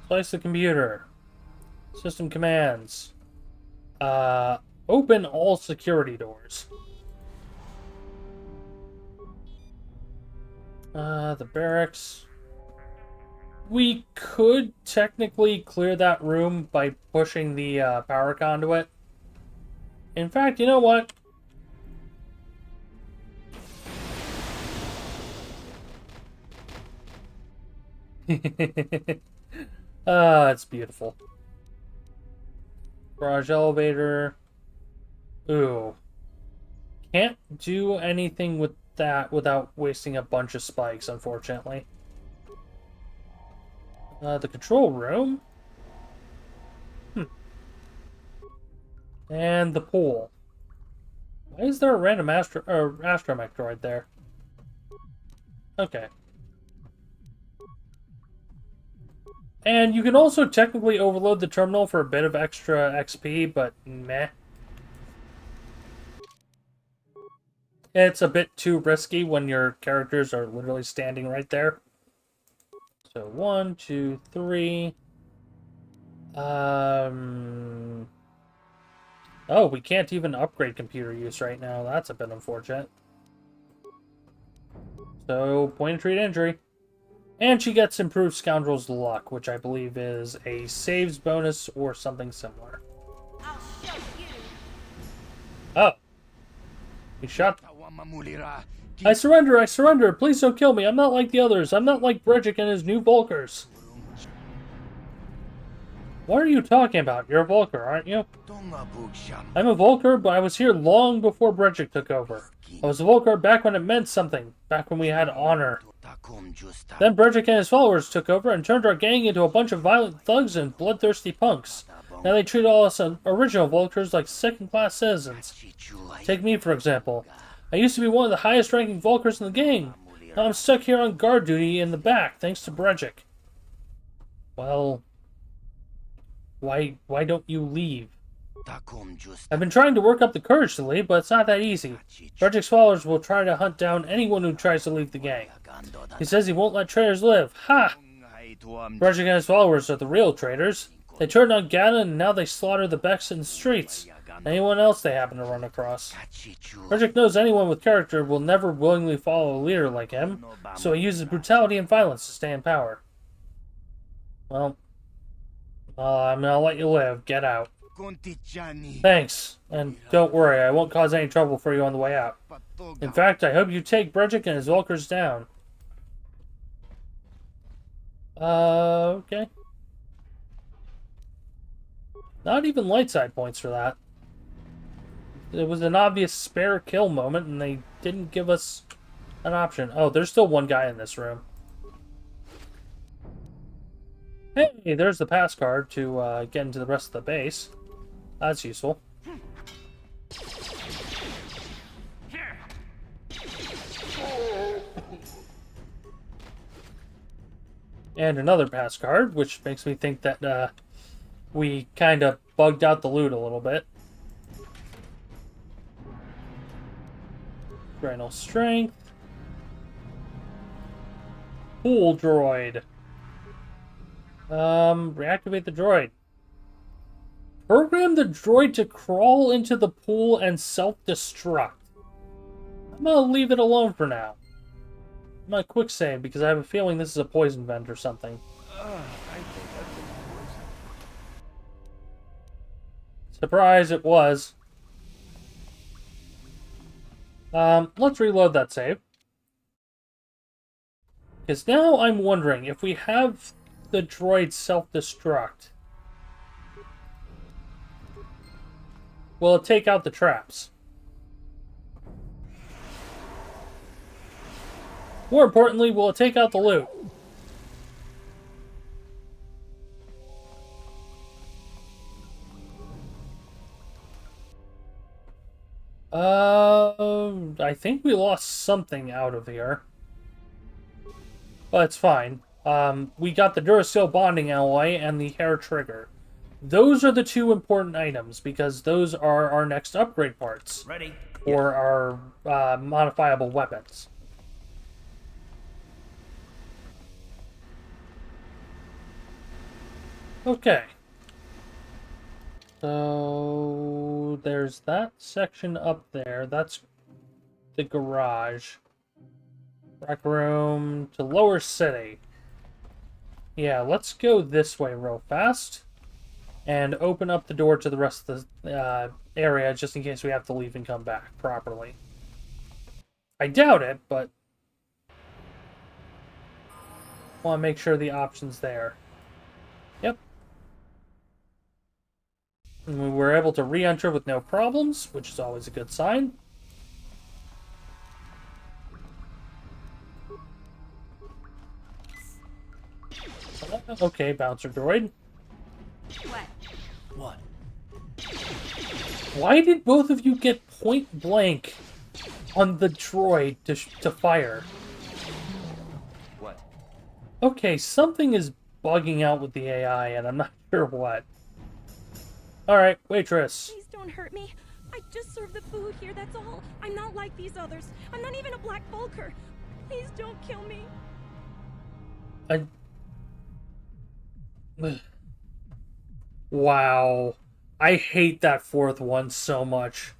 A: Slice the computer. System commands. Open all security doors. The barracks. We could technically clear that room by pushing the power conduit. In fact, you know what? Ah, it's beautiful. Garage elevator. Ooh. Can't do anything with that without wasting a bunch of spikes, unfortunately. The control room. And the pool. Why is there a random astromech droid there? Okay. And you can also technically overload the terminal for a bit of extra XP, but meh. It's a bit too risky when your characters are literally standing right there. So 1, 2, 3. Oh, we can't even upgrade computer use right now. That's a bit unfortunate. So, point of treat injury. And she gets improved Scoundrel's Luck, which I believe is a saves bonus or something similar.
H: I'll show you.
A: Oh. He shot. I surrender, I surrender. Please don't kill me. I'm not like the others. I'm not like Bredgick and his new Vulkars. What are you talking about? You're a Vulkar, aren't you? I'm a Vulkar, but I was here long before Bredgick took over. I was a Vulkar back when it meant something, back when we had honor. Then Bredgick and his followers took over and turned our gang into a bunch of violent thugs and bloodthirsty punks. Now they treat all us original Vulkars like second-class citizens. Take me, for example. I used to be one of the highest-ranking Vulkars in the gang. Now I'm stuck here on guard duty in the back, thanks to Bredgick. Well, why don't you leave? I've been trying to work up the courage to leave, but it's not that easy. Bredgick's followers will try to hunt down anyone who tries to leave the gang. He says he won't let traitors live. Ha! Bredgick and his followers are the real traitors. They turned on Ganon and now they slaughter the Becks in the streets. Anyone else they happen to run across. Bredgick knows anyone with character will never willingly follow a leader like him, so he uses brutality and violence to stay in power. Well, I'm gonna let you live. Get out. Thanks, and don't worry, I won't cause any trouble for you on the way out. In fact, I hope you take Bredgick and his Vulkars down. Okay. Not even light side points for that. It was an obvious spare kill moment, and they didn't give us an option. Oh, there's still one guy in this room. Hey, there's the pass card to get into the rest of the base. That's useful. And another pass card, which makes me think that we kind of bugged out the loot a little bit. Draenal Strength. Pool Droid. Reactivate the droid. Program the droid to crawl into the pool and self-destruct. I'm gonna leave it alone for now. I'm gonna quick save because I have a feeling this is a poison vent or something. Surprise, it was. Let's reload that save. Because now I'm wondering, if we have the droid self-destruct, will it take out the traps? More importantly, will it take out the loot? I think we lost something out of here. But it's fine. We got the Duracell bonding alloy and the hair trigger. Those are the two important items, because those are our next upgrade parts.
E: Ready?
A: For our modifiable weapons. Okay. So there's that section up there. That's the garage. Rec room to Lower City. Yeah, let's go this way real fast. And open up the door to the rest of the area, just in case we have to leave and come back properly. I doubt it, but want to make sure the option's there. Yep. And we were able to re-enter with no problems, which is always a good sign. Okay, bouncer droid.
D: What?
E: What?
A: Why did both of you get point blank on the droid to fire?
E: What?
A: Okay, something is bugging out with the AI, and I'm not sure what. Alright, waitress.
H: Please don't hurt me. I just serve the food here, that's all. I'm not like these others. I'm not even a black Vulkar. Please don't kill me.
A: Wow. I hate that fourth one so much.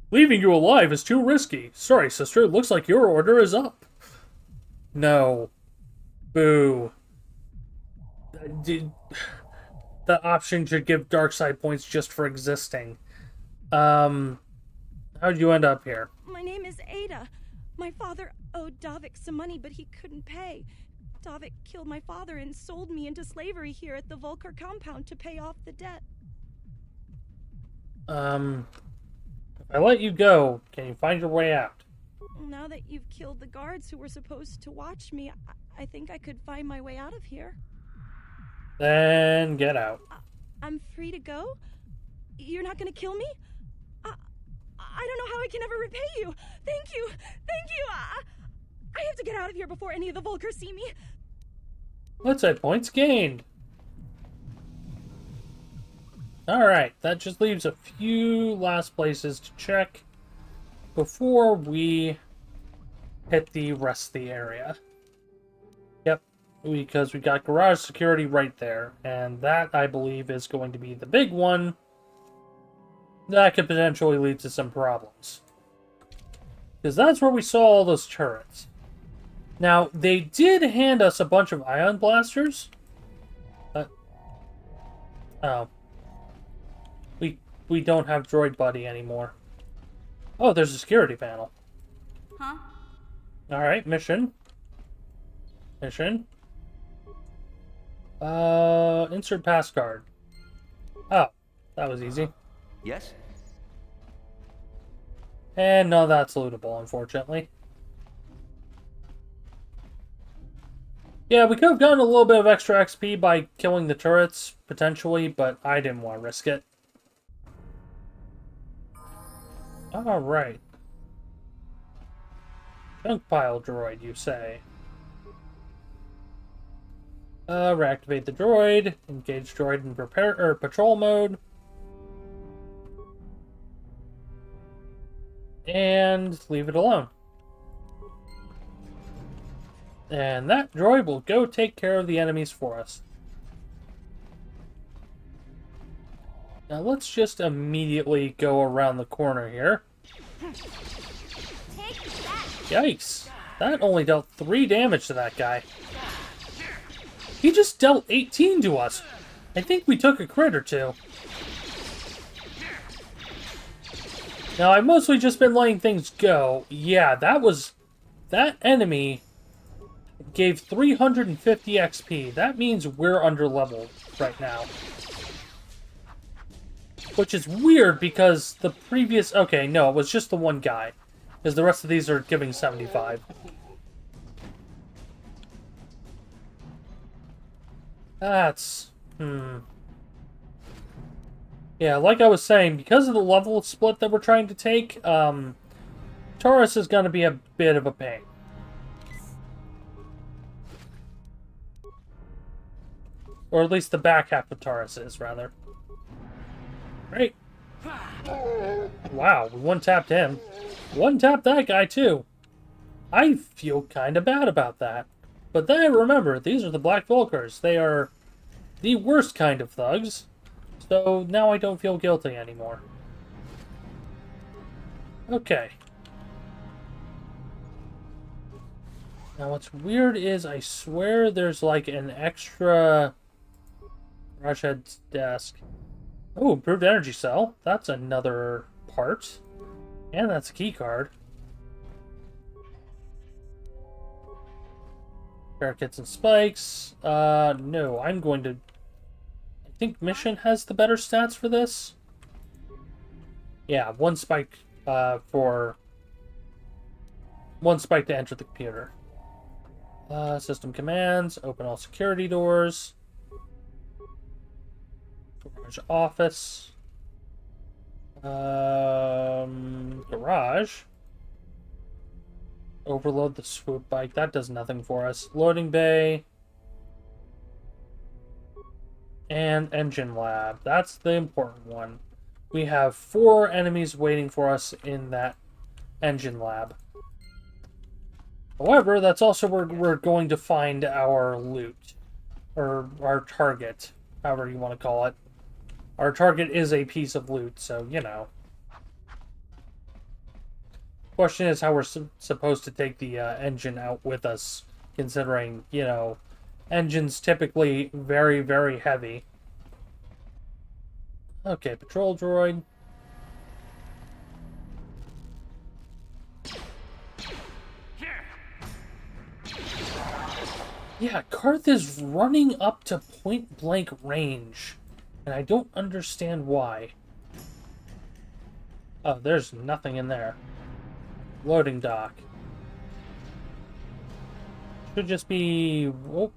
A: Leaving you alive is too risky. Sorry, sister. Looks like your order is up. No. Boo. The option should give Darkseid points just for existing. How'd you end up here?
H: My name is Ada. My father owed Davik some money, but he couldn't pay. Davik killed my father and sold me into slavery here at the Vulkar compound to pay off the debt.
A: If I let you go, can you find your way out?
H: Now that you've killed the guards who were supposed to watch me, I think I could find my way out of here.
A: Then get out.
H: I'm free to go? You're not gonna kill me? I don't know how I can ever repay you. Thank you. Thank you. I have to get out of here before any of the Vulkars see me.
A: Let's say points gained. Alright, that just leaves a few last places to check before we hit the rest of the area. Yep, because we got garage security right there, and that, I believe, is going to be the big one that could potentially lead to some problems. Because that's where we saw all those turrets. Now, they did hand us a bunch of ion blasters. Oh. We don't have Droid Buddy anymore. Oh, there's a security panel.
D: Huh?
A: Alright, mission. Mission. Insert pass card. Oh, that was easy.
E: Yes?
A: And no, that's lootable, unfortunately. Yeah, we could have gotten a little bit of extra XP by killing the turrets, potentially, but I didn't want to risk it. Alright. Junk pile droid, you say? Reactivate the droid. Engage droid in patrol mode. And leave it alone. And that droid will go take care of the enemies for us. Now let's just immediately go around the corner here. Yikes. That only dealt 3 damage to that guy. He just dealt 18 to us. I think we took a crit or 2. Now, I've mostly just been letting things go. Yeah, that enemy gave 350 XP. That means we're underleveled right now. Which is weird because the previous... Okay, no, it was just the one guy. Because the rest of these are giving 75. That's... Yeah, like I was saying, because of the level split that we're trying to take, Taurus is going to be a bit of a pain. Or at least the back half of Taurus is, rather. Great. Wow, we one-tapped him. One-tapped that guy, too. I feel kind of bad about that. But then remember, these are the Black Vulkars. They are the worst kind of thugs. So now I don't feel guilty anymore. Okay. Now, what's weird is I swear there's like an extra garage head's desk. Oh, improved energy cell. That's another part. And that's a key card. Barricades and spikes. No, I'm going to... I think Mission has the better stats for this. Yeah, one spike for... One spike to enter the computer. System commands. Open all security doors. Garage office. Garage. Overload the swoop bike. That does nothing for us. Loading bay. And engine lab. That's the important one. We have 4 enemies waiting for us in that engine lab. However, that's also where we're going to find our loot. Or our target. However you want to call it. Our target is a piece of loot, so, you know. Question is how we're supposed to take the engine out with us, considering, you know, engines typically very, very heavy. Okay, patrol droid. Yeah, Karth is running up to point-blank range, and I don't understand why. Oh, there's nothing in there. Loading dock. Should just be... Whoop.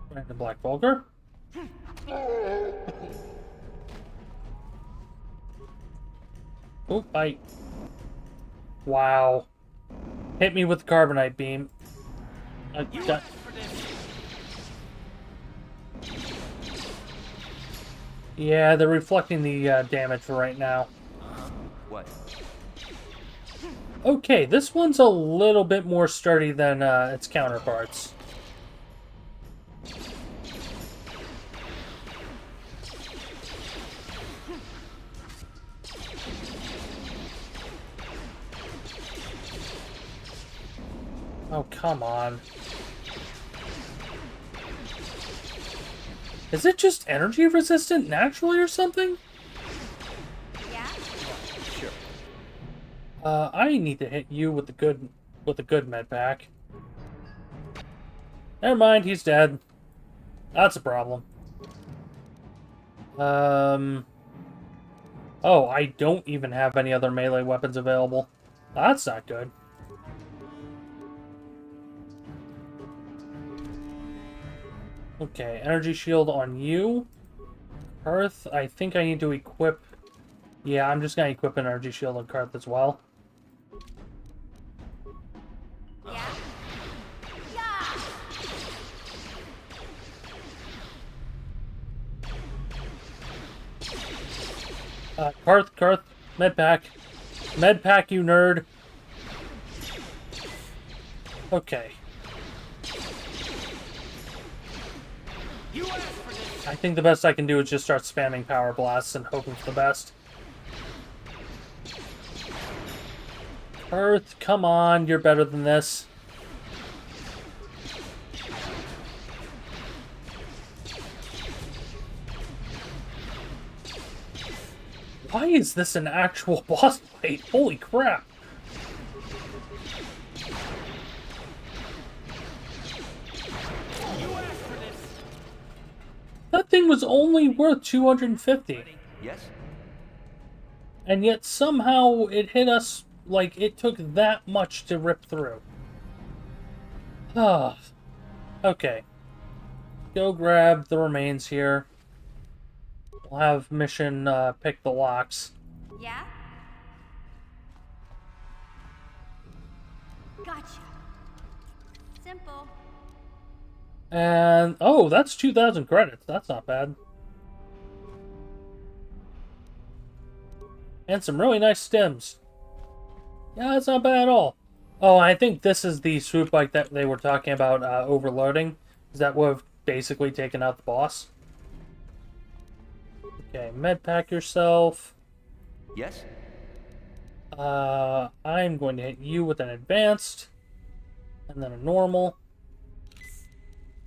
A: Random Black Vulkar. Oop, Wow. Hit me with the carbonite beam. I got... Yeah, they're reflecting the damage for right now.
G: What?
A: Okay, this one's a little bit more sturdy than its counterparts. Oh, come on. Is it just energy resistant naturally or something?
D: Yeah?
G: Sure.
A: I need to hit you with the good med pack. Never mind, he's dead. That's a problem. Oh, I don't even have any other melee weapons available. That's not good. Okay, energy shield on you. Earth, I think I need to equip... Yeah, I'm just gonna equip an energy shield on Karth as well.
D: Yeah? Yeah!
A: Karth, medpack. Medpack, you nerd. Okay. I think the best I can do is just start spamming power blasts and hoping for the best. Earth, come on, you're better than this. Why is this an actual boss fight? Holy crap! That thing was only worth 250.
G: Yes?
A: And yet somehow it hit us like it took that much to rip through. Ah. Okay. Go grab the remains here. We'll have Mission pick the locks.
D: Yeah? Gotcha. Simple.
A: And, oh, that's 2,000 credits. That's not bad. And some really nice stems. Yeah, that's not bad at all. Oh, I think this is the swoop bike that they were talking about overloading. Is that would have basically taken out the boss? Okay, medpack yourself.
G: Yes?
A: I'm going to hit you with an advanced. And And then a normal.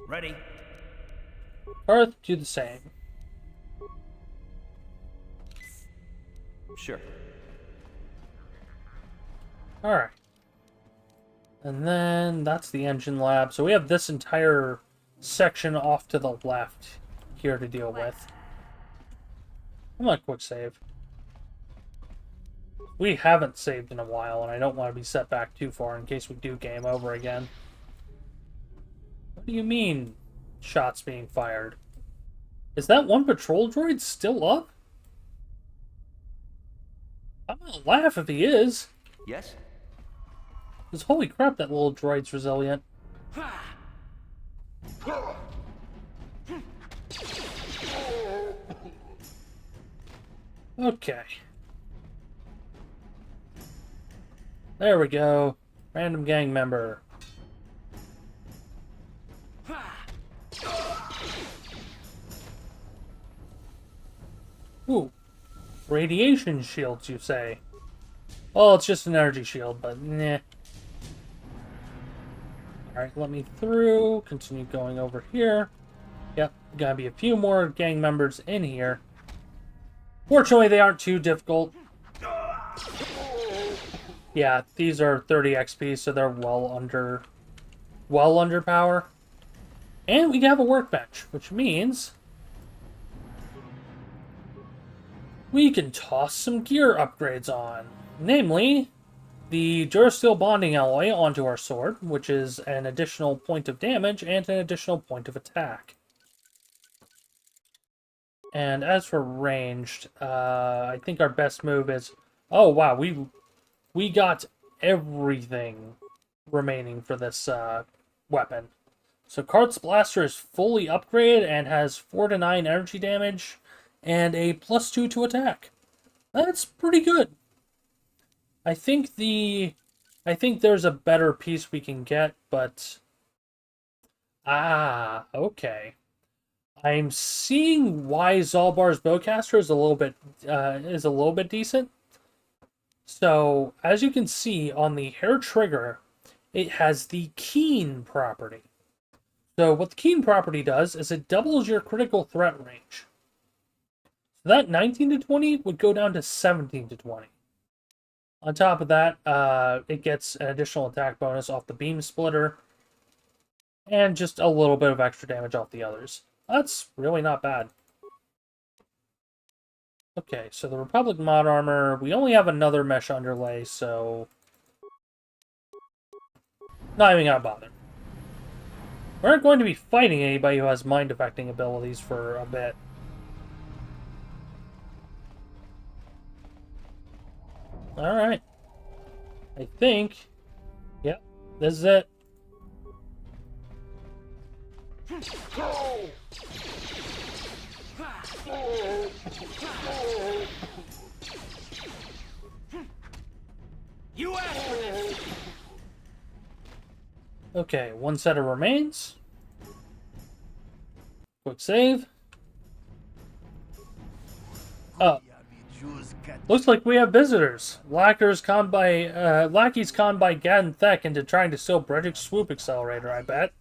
E: Ready.
A: Earth, do the same.
I: Sure.
A: Alright. And then that's the engine lab. So we have this entire section off to the left here to deal with. I'm gonna quick save. We haven't saved in a while, and I don't want to be set back too far in case we do game over again. What do you mean, shots being fired? Is that one patrol droid still up? I'm gonna laugh if he is.
I: Yes?
A: Because holy crap, that little droid's resilient. Okay. There we go. Random gang member. Ooh. Radiation shields, you say? Well, it's just an energy shield, but nah. Alright, let me through. Continue going over here. Yep, gotta be a few more gang members in here. Fortunately, they aren't too difficult. Yeah, these are 30 XP, so they're well under power. And we have a workbench, which means we can toss some gear upgrades on. Namely, the Durasteel bonding alloy onto our sword, which is an additional point of damage and an additional point of attack. And as for ranged, I think our best move is... Oh, wow, we got everything remaining for this weapon. So Kart's Blaster is fully upgraded and has 4 to 9 energy damage and a +2 to attack. That's pretty good. I think there's a better piece we can get, but... okay. I'm seeing why Zalbar's Bowcaster is a little bit decent. So, as you can see on the hair trigger, it has the Keen property. So, what the Keen property does is it doubles your critical threat range. So that 19 to 20 would go down to 17 to 20. On top of that, it gets an additional attack bonus off the beam splitter, and just a little bit of extra damage off the others. That's really not bad. Okay, so the Republic mod armor, we only have another mesh underlay, so... not even gonna bother. We aren't going to be fighting anybody who has mind-affecting abilities for a bit. Alright. I think... yep, this is it.
E: You asked for this!
A: Okay, one set of remains. Quick save. Oh. Looks like we have visitors. Lackeys conned by Gad Thek into trying to steal Brejik's swoop accelerator, I bet.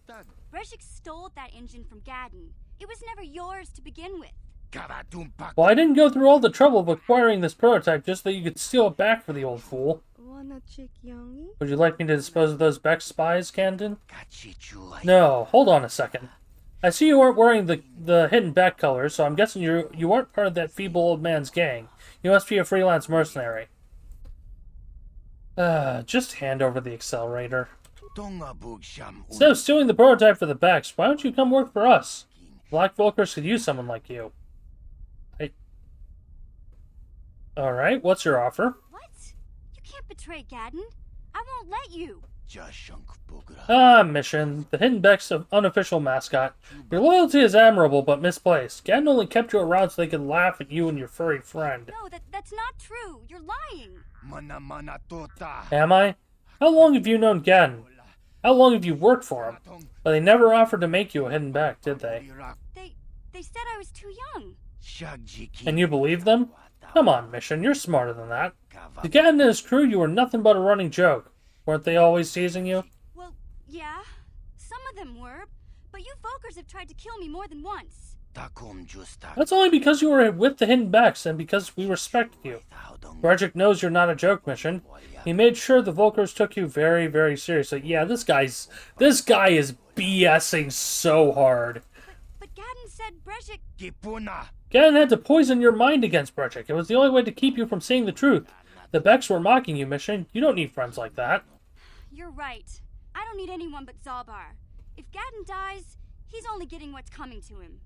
D: Brejik stole that engine from Gadden. It was never yours to begin with.
A: Well, I didn't go through all the trouble of acquiring this prototype just so you could steal it back for the old fool. Would you like me to dispose of those Beck spies, Camden? No, hold on a second. I see you aren't wearing the hidden Beck colors, so I'm guessing you aren't part of that feeble old man's gang. You must be a freelance mercenary. Just hand over the accelerator. Instead of stealing the prototype for the Becks, why don't you come work for us? Black Vulkars could use someone like you. Alright, what's your offer?
D: What? You can't betray Gadden. I won't let you.
A: Mission. The Hidden Beck's unofficial mascot. Your loyalty is admirable, but misplaced. Gadden only kept you around so they could laugh at you and your furry friend.
D: No, that's not true. You're lying.
A: Am I? How long have you known Gadden? How long have you worked for him? But they never offered to make you a Hidden Beck, did they?
D: They said I was too young.
A: And you believed them? Come on, Mission, you're smarter than that. To Gadden and his crew, you were nothing but a running joke. Weren't they always teasing you?
D: Well, Yeah, some of them were, but you Vulkars have tried to kill me more than once.
A: That's only because you were with the Hidden Becks and because we respect you. Bredzik knows you're not a joke, Mission. He made sure the Vulkars took you very, very seriously. Yeah, this guy is BSing so hard.
D: But Gadden said Bredzik...
A: Gadden had to poison your mind against Bredzik. It was the only way to keep you from seeing the truth. The Becks were mocking you, Mission. You don't need friends like that.
D: You're right. I don't need anyone but Zalbar. If Gadden dies, he's only getting what's coming to him.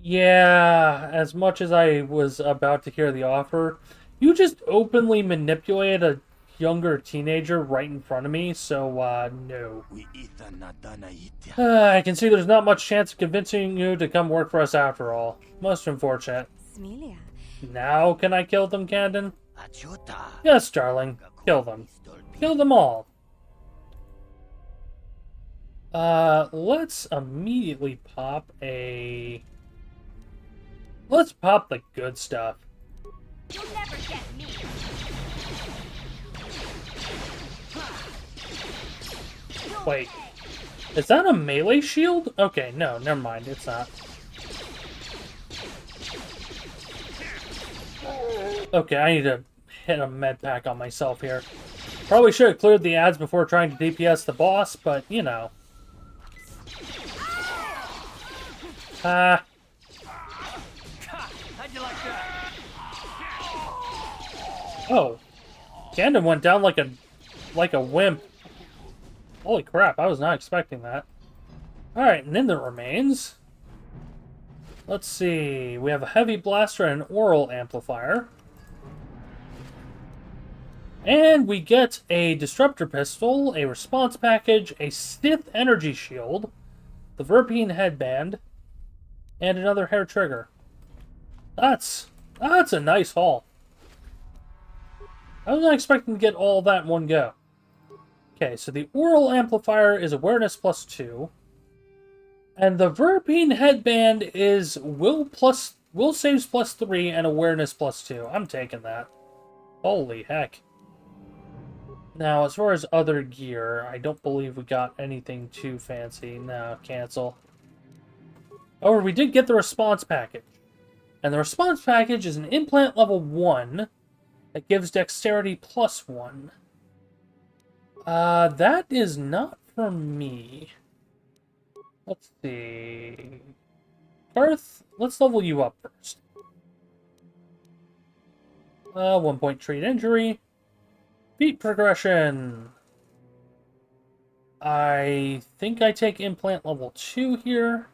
A: Yeah, as much as I was about to hear the offer, you just openly manipulated a younger teenager right in front of me, so, no. I can see there's not much chance of convincing you to come work for us after all. Most unfortunate.
H: Smelia.
A: Now can I kill them, Gadden? Yes, darling. Kill them. Kill them all. Let's immediately pop a... Let's pop the good stuff.
D: You'll never get me.
A: Wait. Is that a melee shield? Okay, no, never mind. It's not. Okay, I need to hit a med pack on myself here. Probably should have cleared the ads before trying to DPS the boss, but, you know.
E: How'd you like that?
A: Oh. Gadden went down like a wimp. Holy crap, I was not expecting that. Alright, and then there remains... Let's see, we have a heavy blaster and an oral amplifier. And we get a disruptor pistol, a response package, a Sith energy shield, the Verpine headband, and another hair trigger. That's a nice haul. I was not expecting to get all that in one go. Okay, so the oral amplifier is awareness +2. And the Verpine headband is will saves +3 and awareness +2. I'm taking that. Holy heck. Now, as far as other gear, I don't believe we got anything too fancy. No, cancel. However, we did get the response package. And the response package is an implant level 1 that gives dexterity +1. That is not for me. Let's see. Karth, let's level you up first. 1 point treat injury. Feat progression. I think I take implant level 2 here.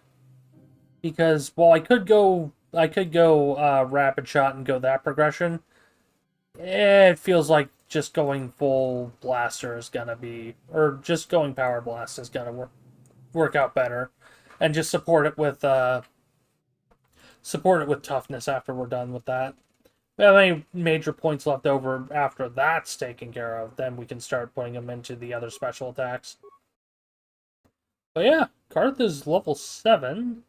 A: Because, well, I could go rapid shot and go that progression. It feels like just going full blaster is gonna be, or just going power blast is gonna work out better, and just support it with toughness after we're done with that. If we have any major points left over after that's taken care of, then we can start putting them into the other special attacks. But yeah, Karth is level 7.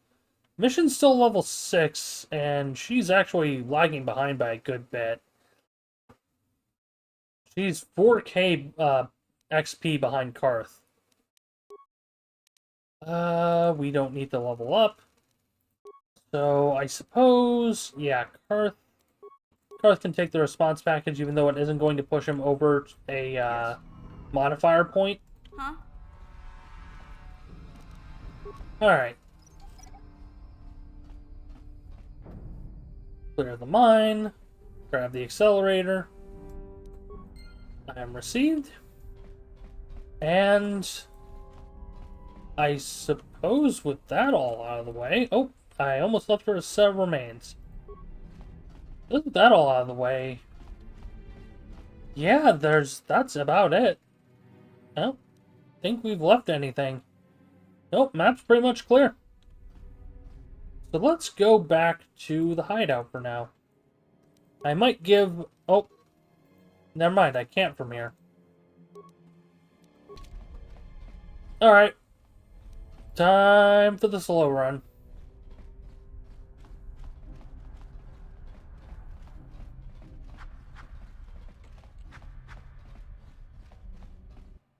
A: Mission's still level 6, and she's actually lagging behind by a good bit. She's 4k XP behind Karth. We don't need to level up. So, I suppose, yeah, Karth can take the response package, even though it isn't going to push him over a modifier point.
D: Huh?
A: Alright. Clear the mine. Grab the accelerator. I am received. And I suppose with that all out of the way... Oh, I almost left her a set of remains. With that all out of the way... Yeah, that's about it. I don't think we've left anything. Nope, map's pretty much clear. So let's go back to the hideout for now. I might give... Oh, never mind, I can't from here. Alright. Time for the slow run.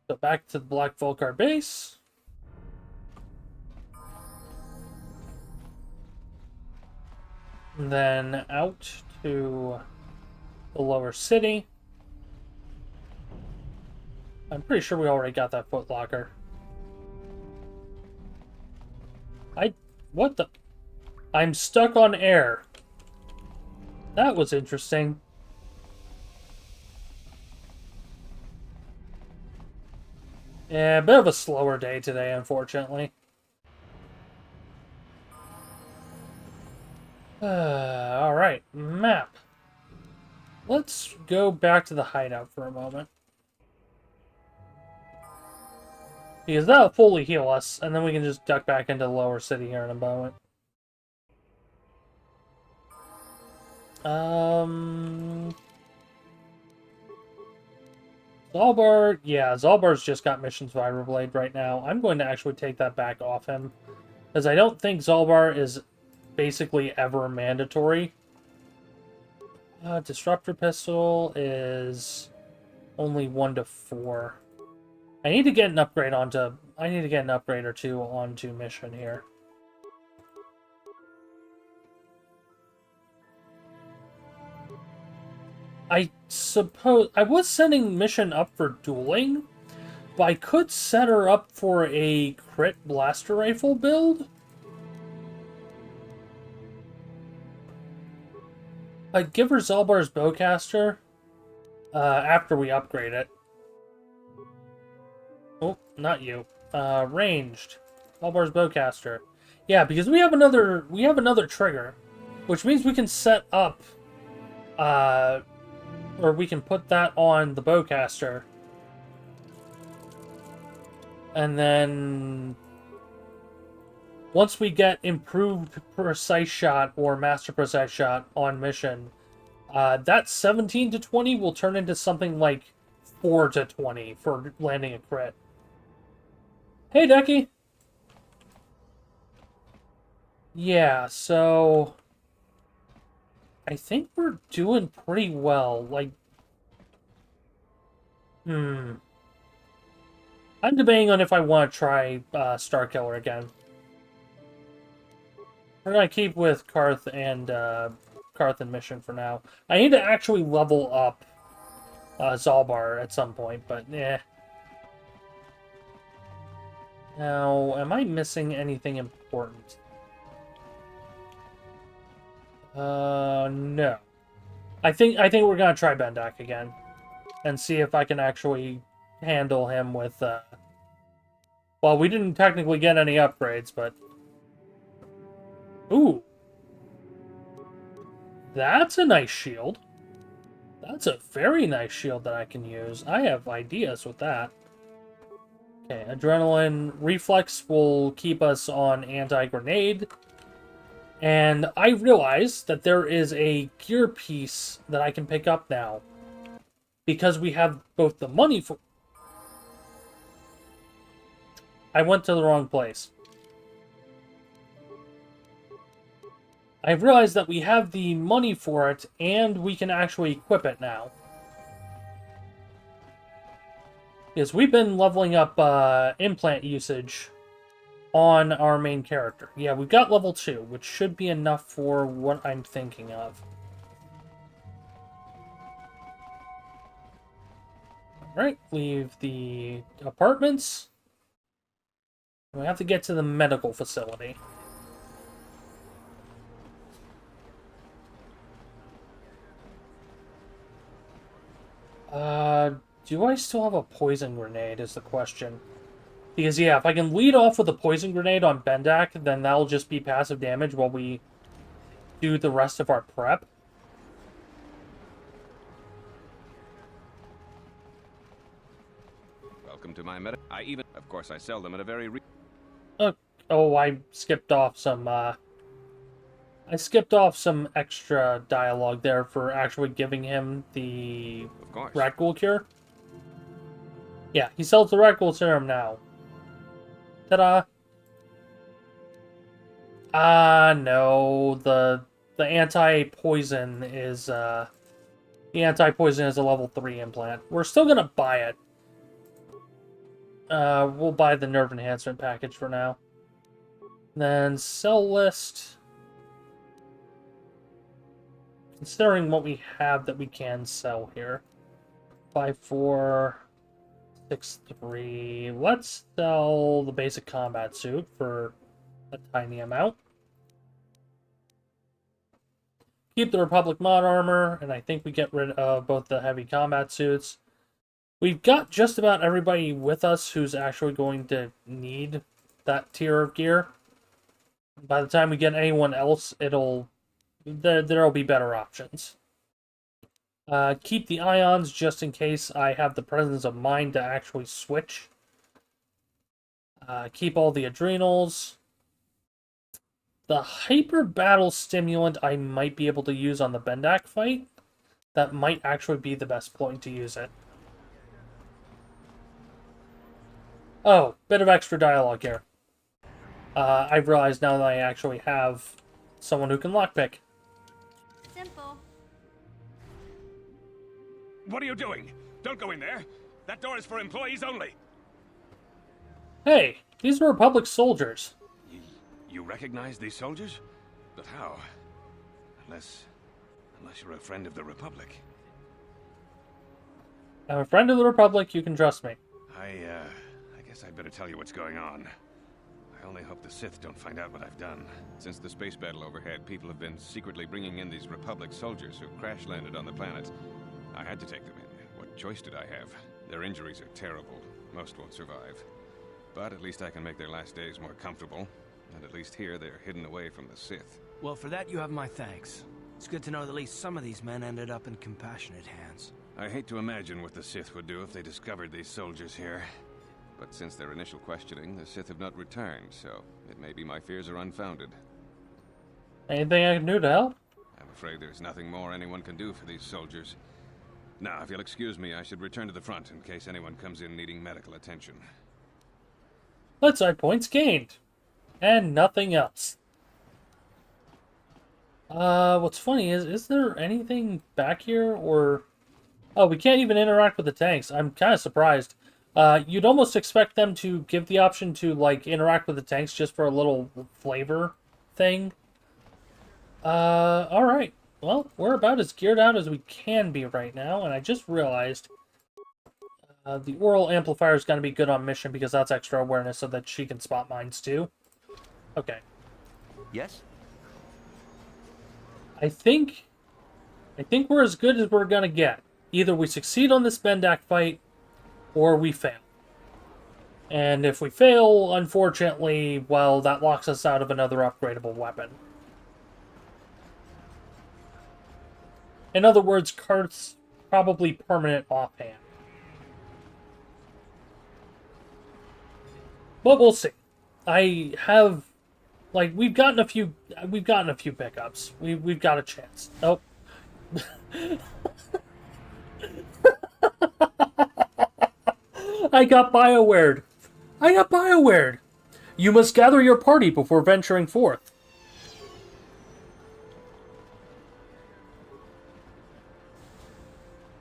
A: So back to the Black Vulkar Base. And then out to the lower city. I'm pretty sure we already got that footlocker. What the? I'm stuck on air. That was interesting. Yeah, a bit of a slower day today, unfortunately. Alright, map. Let's go back to the hideout for a moment. Because that'll fully heal us, and then we can just duck back into the lower city here in a moment. Zalbar, yeah, Zalbar's just got Missions Vibroblade right now. I'm going to actually take that back off him, because I don't think Zalbar is basically ever mandatory. Disruptor Pistol is only 1 to 4. I need to get an upgrade onto... I need to get an upgrade or two onto Mission here. I suppose... I was setting Mission up for dueling, but I could set her up for a crit blaster rifle build. I'd give her Zalbar's Bowcaster after we upgrade it. Oh, not you. Ranged. Zalbar's Bowcaster. Yeah, because we have another trigger, which means we can set up or we can put that on the Bowcaster. And then once we get improved Precise Shot or Master Precise Shot on Mission, that 17 to 20 will turn into something like 4 to 20 for landing a crit. Hey, Decky! Yeah, so... I think we're doing pretty well. Like... I'm debating on if I want to try Starkiller again. We're gonna keep with Karth and Mission for now. I need to actually level up Zalbar at some point, but eh. Now, am I missing anything important? No. I think we're gonna try Bendak again and see if I can actually handle him with. Well, we didn't technically get any upgrades, but ooh, that's a nice shield. That's a very nice shield that I can use. I have ideas with that. Okay, Adrenaline Reflex will keep us on anti-grenade. And I realize that there is a gear piece that I can pick up now. Because we have both the money for... I went to the wrong place. I realized that we have the money for it, and we can actually equip it now. Because we've been leveling up implant usage on our main character. Yeah, we've got level 2, which should be enough for what I'm thinking of. Alright, leave the apartments. We have to get to the medical facility. Do I still have a poison grenade is the question. Because, yeah, if I can lead off with a poison grenade on Bendak, then that'll just be passive damage while we do the rest of our prep.
F: Welcome to my of course, I sell them at a very
A: Oh, I skipped off some, extra dialogue there for actually giving him the rat ghoul cure. Yeah, he sells the rat ghoul serum now. Ta-da! No, the anti-poison is, the anti-poison is a level 3 implant. We're still gonna buy it. We'll buy the nerve enhancement package for now. Then sell list. Considering what we have that we can sell here. 5463. Let's sell the basic combat suit for a tiny amount. Keep the Republic mod armor, and I think we get rid of both the heavy combat suits. We've got just about everybody with us who's actually going to need that tier of gear. By the time we get anyone else, there'll be better options. Keep the ions just in case I have the presence of mind to actually switch. Keep all the adrenals. The hyper battle stimulant I might be able to use on the Bendak fight. That might actually be the best point to use it. Oh, bit of extra dialogue here. I've realized now that I actually have someone who can lockpick.
D: Simple.
F: What are you doing? Don't go in there. That door is for employees only.
A: Hey, these are Republic soldiers.
F: You recognize these soldiers? But how? Unless you're a friend of the Republic.
A: I'm a friend of the Republic, you can trust me.
F: I guess I'd better tell you what's going on. I only hope the Sith don't find out what I've done. Since the space battle overhead, people have been secretly bringing in these Republic soldiers who crash-landed on the planet. I had to take them in. What choice did I have? Their injuries are terrible. Most won't survive. But at least I can make their last days more comfortable. And at least here, they're hidden away from the Sith.
E: Well, for that you have my thanks. It's good to know that at least some of these men ended up in compassionate hands.
F: I hate to imagine what the Sith would do if they discovered these soldiers here. But since their initial questioning, the Sith have not returned, so it may be my fears are unfounded.
A: Anything I can do to help?
F: I'm afraid there's nothing more anyone can do for these soldiers. Now, if you'll excuse me, I should return to the front in case anyone comes in needing medical attention.
A: Let's side points gained. And nothing else. What's funny is there anything back here, or... Oh, we can't even interact with the tanks. I'm kind of surprised. You'd almost expect them to give the option to, like, interact with the tanks just for a little flavor thing. Alright. Well, we're about as geared out as we can be right now, and I just realized the oral amplifier is going to be good on mission because that's extra awareness so that she can spot mines too. Okay.
G: Yes?
A: I think we're as good as we're going to get. Either we succeed on this Bendak fight, or we fail. And if we fail, unfortunately, well, that locks us out of another upgradable weapon. In other words, Karth's probably permanent offhand. But we'll see. I have, like, we've gotten a few pickups. We've got a chance. Oh. I got BioWared. You must gather your party before venturing forth.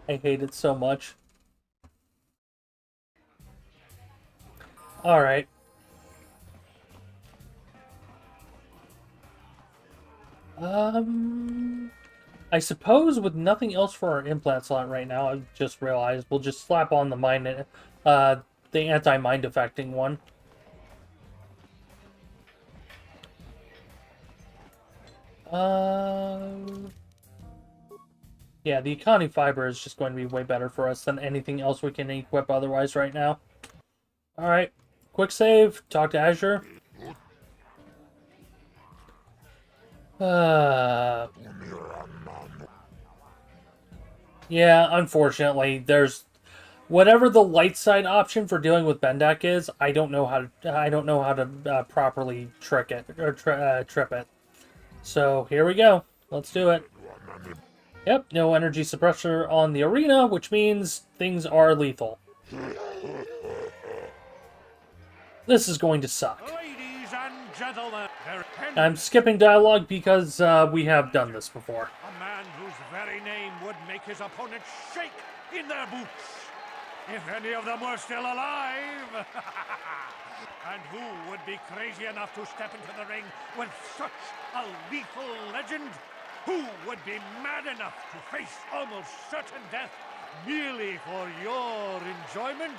A: I hate it so much. Alright. I suppose with nothing else for our implant slot right now, I just realized we'll just slap on the the anti-mind affecting one. Yeah, the Economy Fiber is just going to be way better for us than anything else we can equip otherwise right now. Alright, quick save, talk to Azure. Yeah, unfortunately, there's whatever the light side option for dealing with Bendak is. I don't know how to properly trick it or trip it. So here we go. Let's do it. Yep, no energy suppressor on the arena, which means things are lethal. This is going to suck.
B: Ladies and gentlemen,
A: I'm skipping dialogue because we have done this before.
B: a man whose very name would make his opponents shake in their boots. if any of them were still alive. And who would be crazy enough to step into the ring with such a lethal legend? Who would be mad enough to face almost certain death merely for your enjoyment?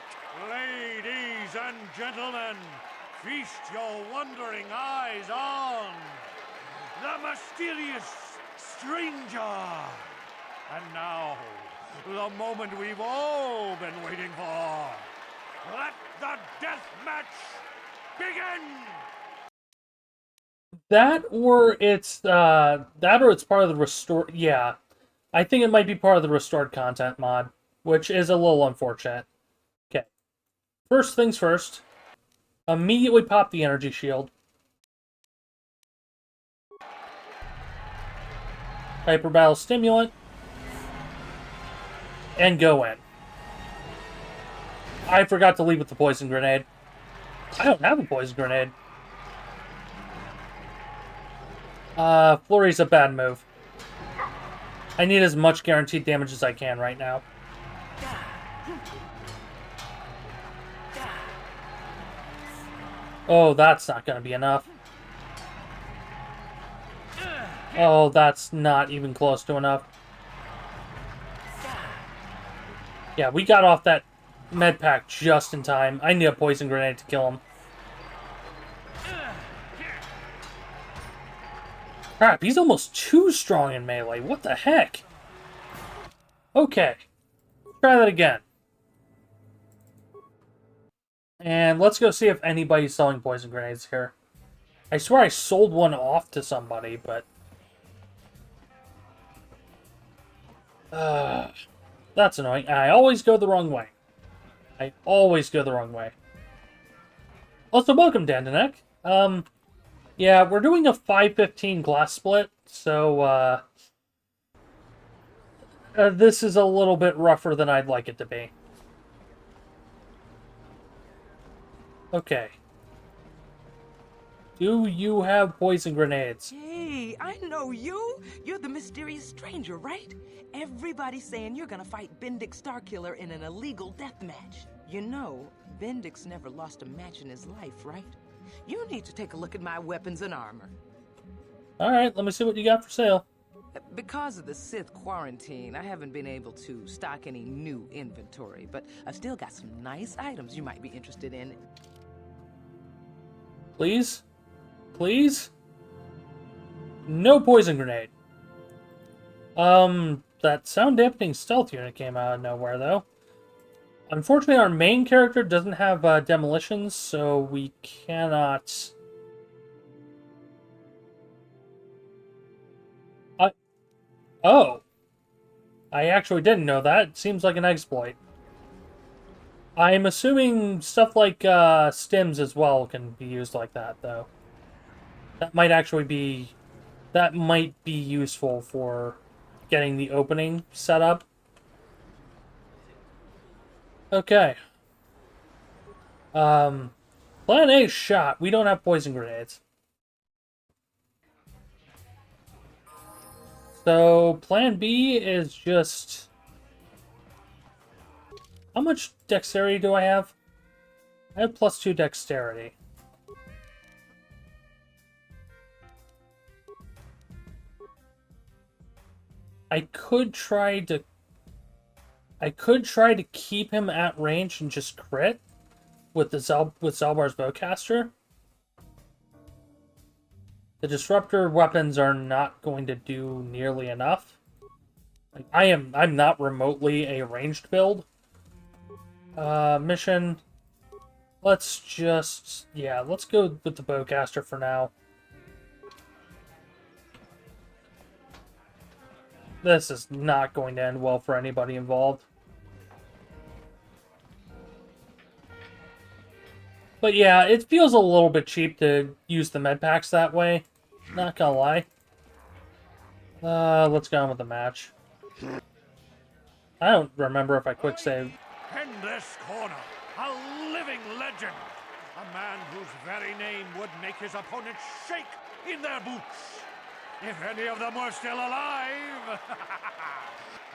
B: Ladies and gentlemen, feast your wondering eyes on the mysterious stranger. And now, the moment we've all been waiting for. Let the death match begin!
A: That or it's part of the restored. Yeah, I think it might be part of the restored content mod, which is a little unfortunate. Okay, first things first. Immediately pop the energy shield. Hyper battle stimulant. And go in. I forgot to leave with the poison grenade. I don't have a poison grenade. Flurry's a bad move. I need as much guaranteed damage as I can right now. Oh, that's not gonna be enough. Oh, that's not even close to enough. Yeah, we got off that med pack just in time. I need a poison grenade to kill him. Crap, he's almost too strong in melee. What the heck? Okay. Try that again. And let's go see if anybody's selling poison grenades here. I swear I sold one off to somebody, but... that's annoying. I always go the wrong way. I always go the wrong way. Also, welcome, Dandanek. Yeah, we're doing a 5:15 glass split, so, this is a little bit rougher than I'd like it to be. Okay. Do you have poison grenades?
I: Hey, I know you. You're the mysterious stranger, right? Everybody's saying you're gonna fight Bendix Starkiller in an illegal death match. You know, Bendix never lost a match in his life, right? You need to take a look at my weapons and armor.
A: Alright, let me see what you got for sale.
I: Because of the Sith quarantine, I haven't been able to stock any new inventory, but I've still got some nice items you might be interested in.
A: Please? Please? No poison grenade. That sound dampening stealth unit came out of nowhere, though. Unfortunately, our main character doesn't have demolitions, so we cannot... Oh. I actually didn't know that. It seems like an exploit. I'm assuming stuff like stims as well can be used like that, though. That might actually be... That might be useful for getting the opening set up. Okay. Plan A shot. We don't have poison grenades. So, plan B is just... How much dexterity do I have? I have +2 dexterity. I could try to keep him at range and just crit with the Zalbar's bowcaster. The disruptor weapons are not going to do nearly enough. Like, I'm not remotely a ranged build. Mission. Let's just... Yeah, let's go with the bowcaster for now. This is not going to end well for anybody involved. But yeah, it feels a little bit cheap to use the med packs that way. Not gonna lie. Let's go on with the match. I don't remember if I quick saved.
B: In this corner, a living legend. A man whose very name would make his opponents shake in their boots. If any of them were still alive.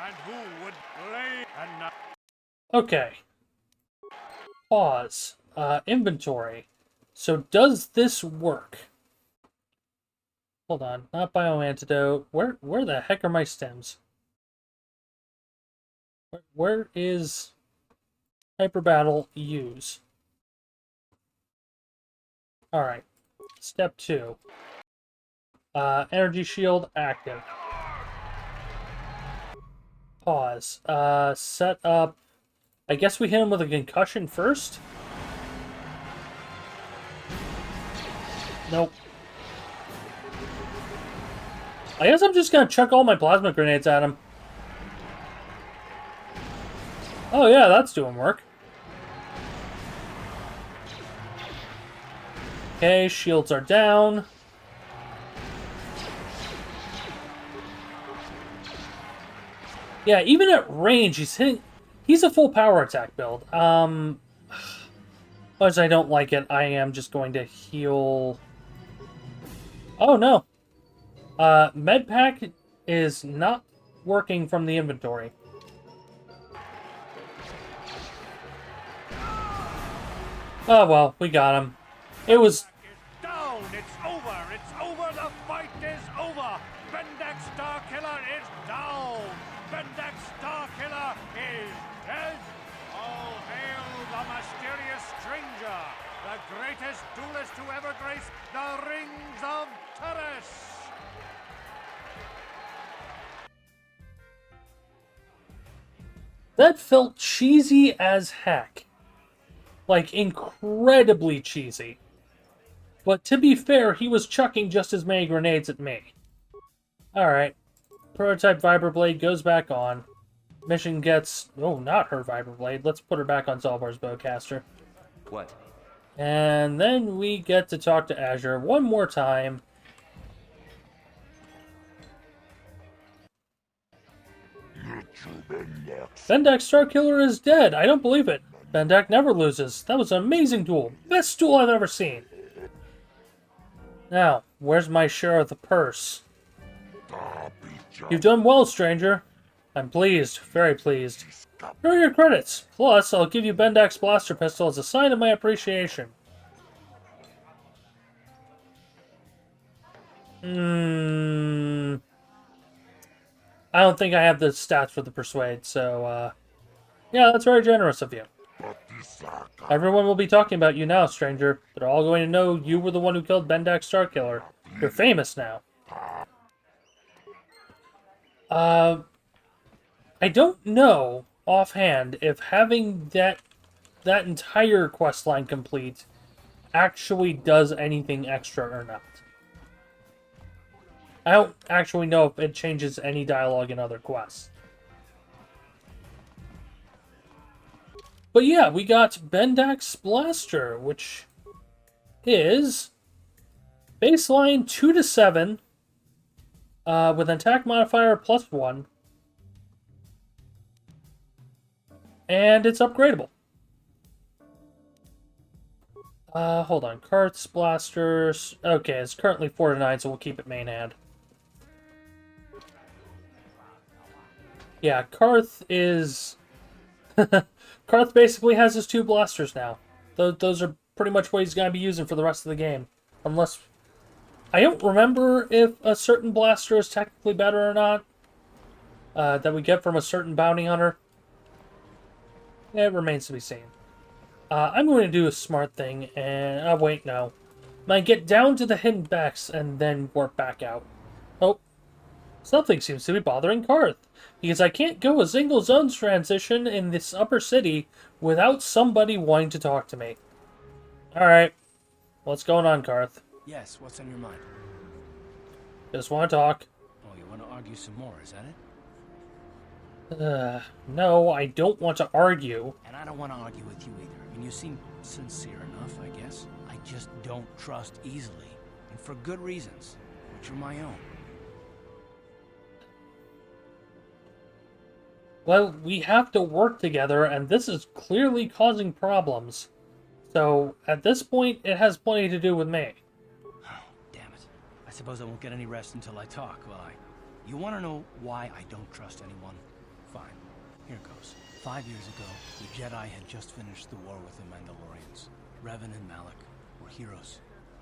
B: And who would play and not...
A: Okay. Pause. Inventory. So does this work? Hold on. Not bioantidote. Where the heck are my stems? Where is Hyper Battle use? Alright. Step 2. Energy shield active. Pause. Set up. I guess we hit him with a concussion first? Nope. I guess I'm just gonna chuck all my plasma grenades at him. Oh yeah, that's doing work. Okay, shields are down. Yeah, even at range, he's a full power attack build. As I don't like it, I am just going to heal. Oh no. Med pack is not working from the inventory. Oh well, we got him. It was.
B: Down! It's over! It's over! The fight is over! Bendak Starkiller is down! Bendak Starkiller is dead! All hail the mysterious stranger! The greatest duelist to ever grace the rings of Terrace!
A: That felt cheesy as heck. Like, incredibly cheesy. But to be fair, he was chucking just as many grenades at me. Alright. Prototype Vibroblade goes back on. Mission gets... Oh, not her Vibroblade. Let's put her back on Zalvar's Bowcaster.
G: What?
A: And then we get to talk to Azure one more time. Bendak Starkiller is dead. I don't believe it. Bendak never loses. That was an amazing duel. Best duel I've ever seen. Now, where's my share of the purse? You've done well, stranger. I'm pleased. Very pleased. Here are your credits. Plus, I'll give you Bendak's blaster pistol as a sign of my appreciation. I don't think I have the stats for the Persuade, so, yeah, that's very generous of you. Everyone will be talking about you now, stranger. They're all going to know you were the one who killed Bendak Starkiller. You're famous now. I don't know, offhand, if having that entire questline complete actually does anything extra or not. I don't actually know if it changes any dialogue in other quests. But yeah, we got Bendak's Blaster, which is baseline 2 to 7, with an attack modifier +1, and it's upgradable. Hold on, Karth's Blasters. Okay, it's currently 4 to 9, so we'll keep it main hand. Yeah, Karth is... Karth basically has his 2 blasters now. Those are pretty much what he's going to be using for the rest of the game. Unless... I don't remember if a certain blaster is technically better or not. That we get from a certain bounty hunter. It remains to be seen. I'm going to do a smart thing, and... wait, no. I'm going to get down to the hidden backs and then warp back out. Oh. Something seems to be bothering Karth, because I can't go a single zones transition in this upper city without somebody wanting to talk to me. Alright. What's going on, Karth?
E: Yes, what's on your mind?
A: Just want to talk.
E: Oh, you want to argue some more, is that it?
A: No, I don't want to argue.
E: And I don't want to argue with you either. I mean, you seem sincere enough, I guess. I just don't trust easily. And for good reasons, which are my own.
A: Well, we have to work together, and this is clearly causing problems. So, at this point, it has plenty to do with me.
E: Oh, damn it. I suppose I won't get any rest until I talk, will I? You want to know why I don't trust anyone? Fine. Here goes. 5 years ago, the Jedi had just finished the war with the Mandalorians. Revan and Malak were heroes.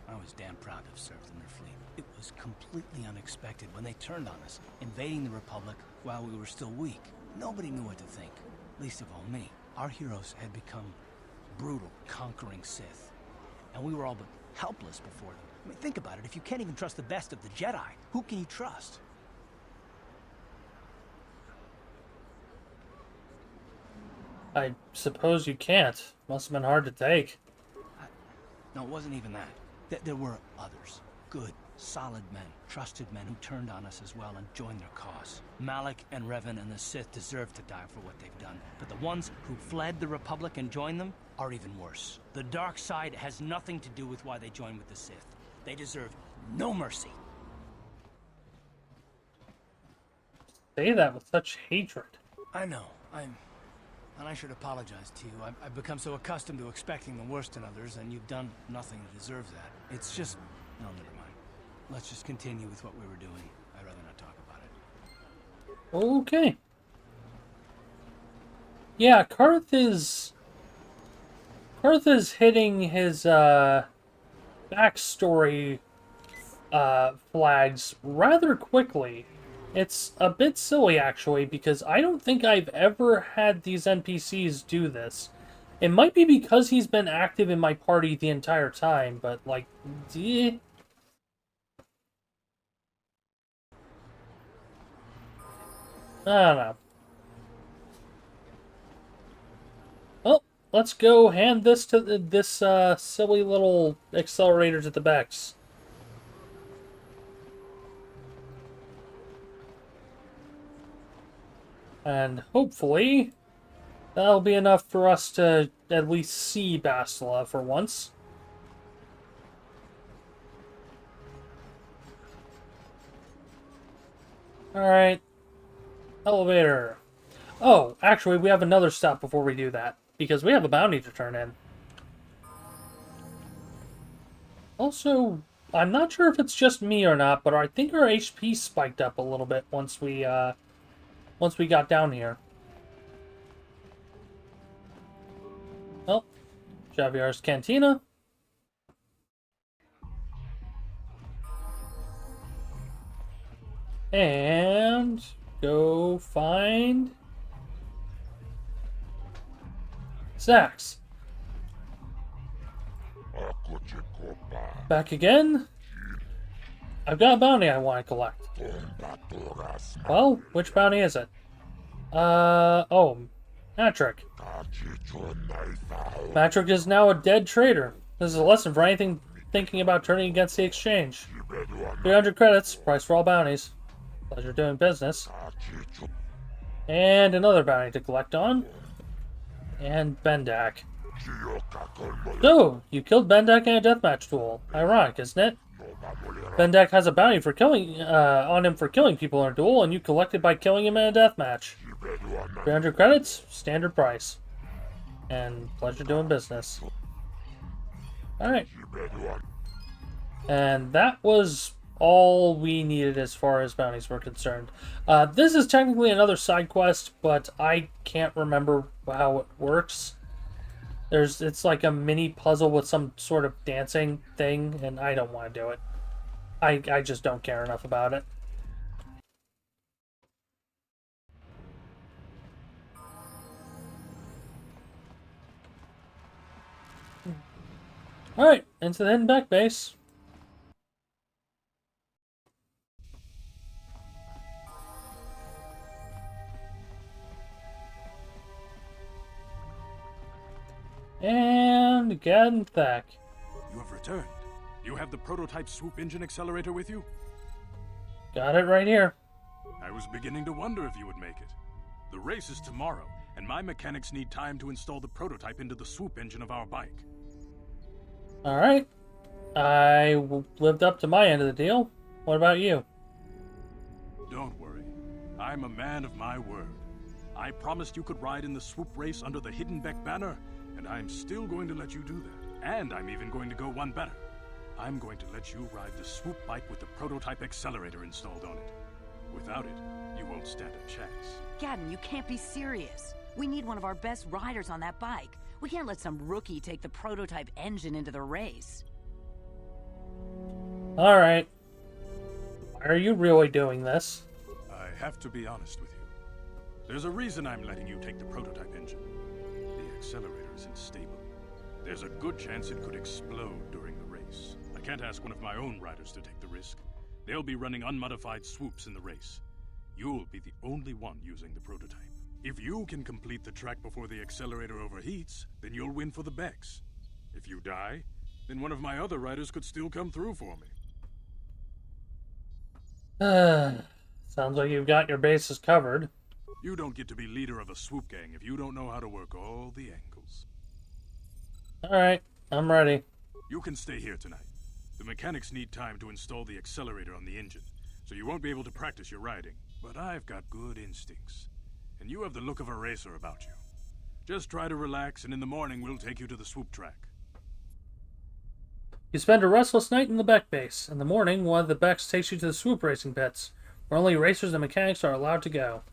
E: I was damn proud to have served in their fleet. It was completely unexpected when they turned on us, invading the Republic while we were still weak. Nobody knew what to think, least of all me. Our heroes had become brutal, conquering Sith, and we were all but helpless before them. I mean, think about it. If you can't even trust the best of the Jedi, who can you trust?
A: I suppose you can't. Must have been hard to take.
E: No, it wasn't even that. There were others. Good, solid men, trusted men who turned on us as well and joined their cause. Malak and Revan and the Sith deserve to die for what they've done. But the ones who fled the Republic and joined them are even worse. The dark side has nothing to do with why they joined with the Sith. They deserve no mercy.
A: Say that with such hatred.
E: I know. And I should apologize to you. I've become so accustomed to expecting the worst in others, and you've done nothing to deserve that. It's just... No, never mind. Let's just continue with what we were doing. I'd rather not talk about it.
A: Okay. Yeah, Karth is hitting his backstory flags rather quickly. It's a bit silly, actually, because I don't think I've ever had these NPCs do this. It might be because he's been active in my party the entire time, but, like, I don't know. Well, let's go hand this to this silly little accelerator to the Bex. And hopefully, that'll be enough for us to at least see Bastila for once. Alright. Elevator. Oh, actually, we have another stop before we do that, because we have a bounty to turn in. Also, I'm not sure if it's just me or not, but I think our HP spiked up a little bit once we got down here. Oh, Javier's Cantina. And go find Zax. Back again? I've got a bounty I want to collect. Well, which bounty is it? Oh, Matrick. Matrick is now a dead traitor. This is a lesson for anything thinking about turning against the exchange. 300 credits, price for all bounties. Pleasure doing business. And another bounty to collect on. And Bendak. So, you killed Bendak in a deathmatch duel. Ironic, isn't it? Bendak has a bounty for killing on him for killing people in a duel, and you collected by killing him in a deathmatch. 300 credits, standard price. And pleasure doing business. Alright. And that was all we needed as far as bounties were concerned. This is technically another side quest, but I can't remember how it works. It's like a mini puzzle with some sort of dancing thing, and I don't want to do it. I just don't care enough about it. Alright, into the hidden back base. And again, Thack.
B: You have returned. You have the prototype swoop engine accelerator with you?
A: Got it right here.
B: I was beginning to wonder if you would make it. The race is tomorrow, and my mechanics need time to install the prototype into the swoop engine of our bike.
A: Alright. I lived up to my end of the deal. What about you?
B: Don't worry. I'm a man of my word. I promised you could ride in the swoop race under the Hidden Beck banner, and I'm still going to let you do that. And I'm even going to go one better. I'm going to let you ride the swoop bike with the prototype accelerator installed on it. Without it, you won't stand a chance.
I: Gadden, you can't be serious.
J: We need one of our best riders on that bike. We can't let some rookie take the prototype engine into the race.
A: Alright. Why are you really doing this?
B: I have to be honest with you. There's a reason I'm letting you take the prototype engine. The accelerator isn't stable. There's a good chance it could explode during the race. I can't ask one of my own riders to take the risk. They'll be running unmodified swoops in the race. You'll be the only one using the prototype. If you can complete the track before the accelerator overheats, then you'll win for the Bex. If you die, then one of my other riders could still come through for me.
A: Sounds like you've got your bases covered.
B: You don't get to be leader of a swoop gang if you don't know how to work all the angles.
A: Alright, I'm ready.
B: You can stay here tonight. The mechanics need time to install the accelerator on the engine, so you won't be able to practice your riding. But I've got good instincts, and you have the look of a racer about you. Just try to relax, and in the morning we'll take you to the swoop track.
A: You spend a restless night in the Beck base. In the morning, one of the Becks takes you to the swoop racing pits, where only racers and mechanics are allowed to go.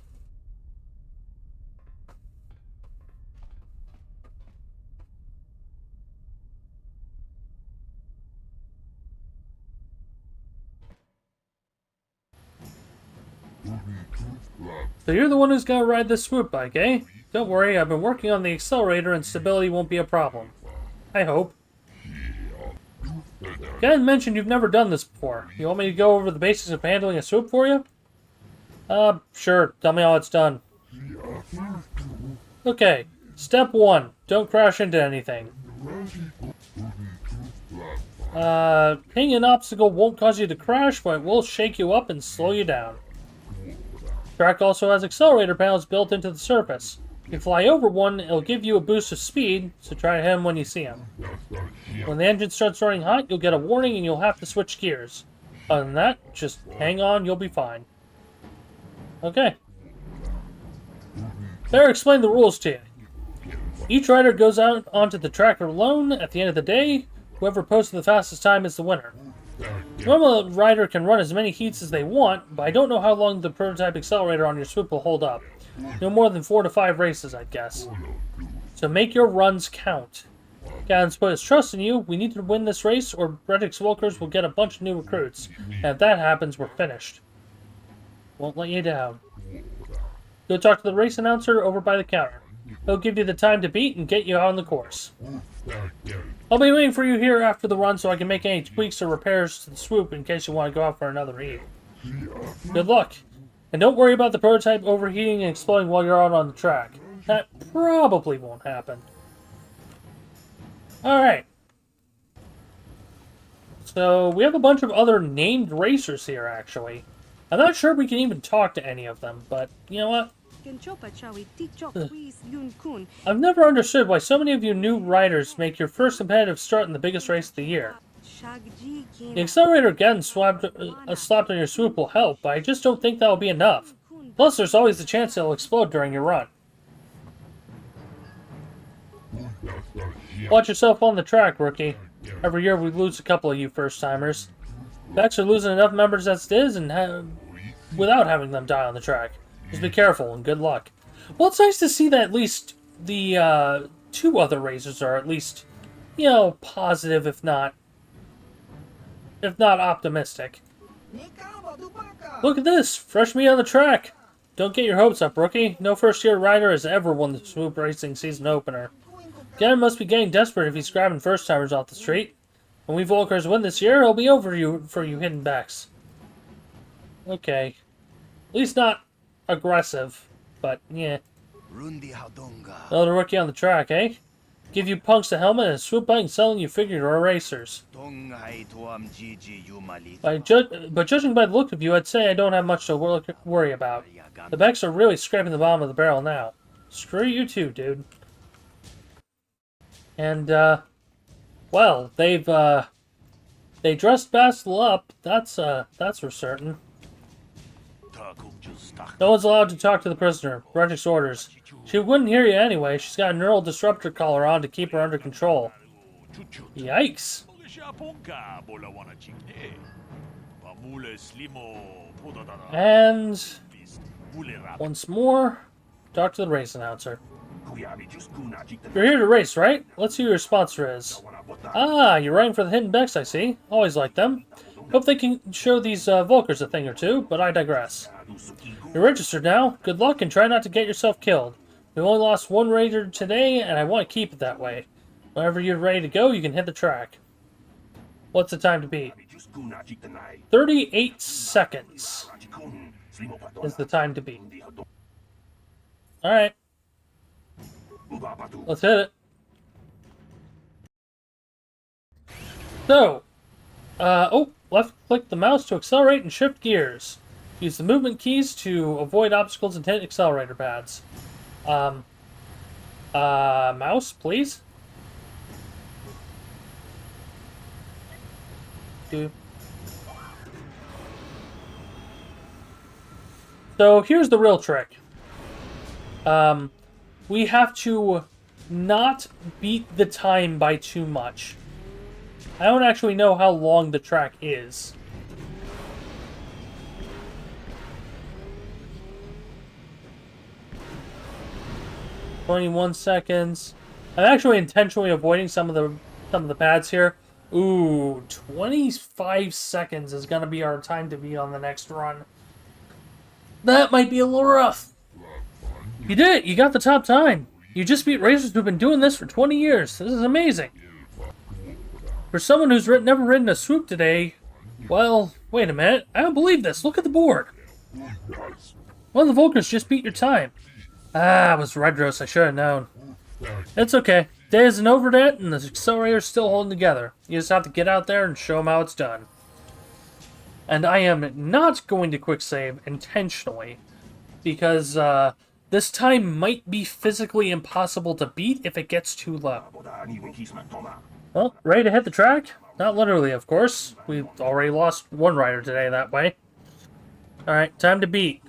A: So you're the one who's gonna ride this swoop bike, eh? Don't worry, I've been working on the accelerator and stability won't be a problem. I hope. Ken mentioned you've never done this before. You want me to go over the basics of handling a swoop for you? Sure. Tell me how it's done. Okay. Step 1. Don't crash into anything. Hitting an obstacle won't cause you to crash, but it will shake you up and slow you down. The track also has accelerator panels built into the surface. If you fly over one, it'll give you a boost of speed, so try to hit him when you see him. When the engine starts running hot, you'll get a warning and you'll have to switch gears. Other than that, just hang on, you'll be fine. Okay. Better explain the rules to you. Each rider goes out onto the track alone. At the end of the day, whoever posts the fastest time is the winner. Normally, a rider can run as many heats as they want, but I don't know how long the prototype accelerator on your swoop will hold up. No more than 4 to 5 races, I'd guess. So make your runs count. Gans put his trust in you. We need to win this race, or Reddick's Vulkars will get a bunch of new recruits. And if that happens, we're finished. Won't let you down. Go talk to the race announcer over by the counter. He'll give you the time to beat and get you out on the course. I'll be waiting for you here after the run so I can make any tweaks or repairs to the swoop in case you want to go out for another heat. Good luck. And don't worry about the prototype overheating and exploding while you're out on the track. That probably won't happen. Alright. So, we have a bunch of other named racers here, actually. I'm not sure we can even talk to any of them, but you know what? I've never understood why so many of you new riders make your first competitive start in the biggest race of the year. The accelerator again slapped on your swoop will help, but I just don't think that'll be enough. Plus, there's always the chance it'll explode during your run. Watch yourself on the track, rookie. Every year we lose a couple of you first-timers. Becks are losing enough members as it is, and without having them die on the track. Just be careful and good luck. Well, it's nice to see that at least the 2 other racers are at least, you know, positive, if not optimistic. Look at this! Fresh meat on the track! Don't get your hopes up, rookie. No first-year rider has ever won the swoop racing season opener. Gannon must be getting desperate if he's grabbing first-timers off the street. When we Vulkars win this year, it'll be over for you hidden backs. Okay. At least not aggressive, but yeah. Another rookie on the track, eh? Give you punks a helmet and a swoop bike and selling you figure or racers. But judging by the look of you, I'd say I don't have much to worry about. The Becks are really scraping the bottom of the barrel now. Screw you too, dude. And, well, they dressed Bastel up, that's for certain. No one's allowed to talk to the prisoner. Reddick's orders. She wouldn't hear you anyway. She's got a neural disruptor collar on to keep her under control. Yikes. And once more, talk to the race announcer. You're here to race, right? Let's see who your sponsor is. Ah, you're riding for the Hidden Becks, I see. Always like them. Hope they can show these Vulkars a thing or two, but I digress. You're registered now. Good luck and try not to get yourself killed. We only lost one raider today, and I want to keep it that way. Whenever you're ready to go, you can hit the track. What's the time to beat? 38 seconds is the time to beat. Alright. Let's hit it. So, left click the mouse to accelerate and shift gears. Use the movement keys to avoid obstacles and hit accelerator pads. Mouse, please. So here's the real trick. We have to not beat the time by too much. I don't actually know how long the track is. "21 seconds. I'm actually intentionally avoiding some of the pads here. Ooh, 25 seconds is gonna be our time to beat on the next run. That might be a little rough. You did it! You got the top time! You just beat racers who've been doing this for 20 years. This is amazing. For someone who's never ridden a swoop today, well, wait a minute. I don't believe this. Look at the board. One of the Vulkars just beat your time. Ah, it was Redros. I should have known. It's okay. Day isn't over yet, and the accelerator's still holding together. You just have to get out there and show them how it's done. And I am not going to quick save intentionally, because this time might be physically impossible to beat if it gets too low. Well, ready to hit the track? Not literally, of course. We've already lost one rider today that way. Alright, time to beat.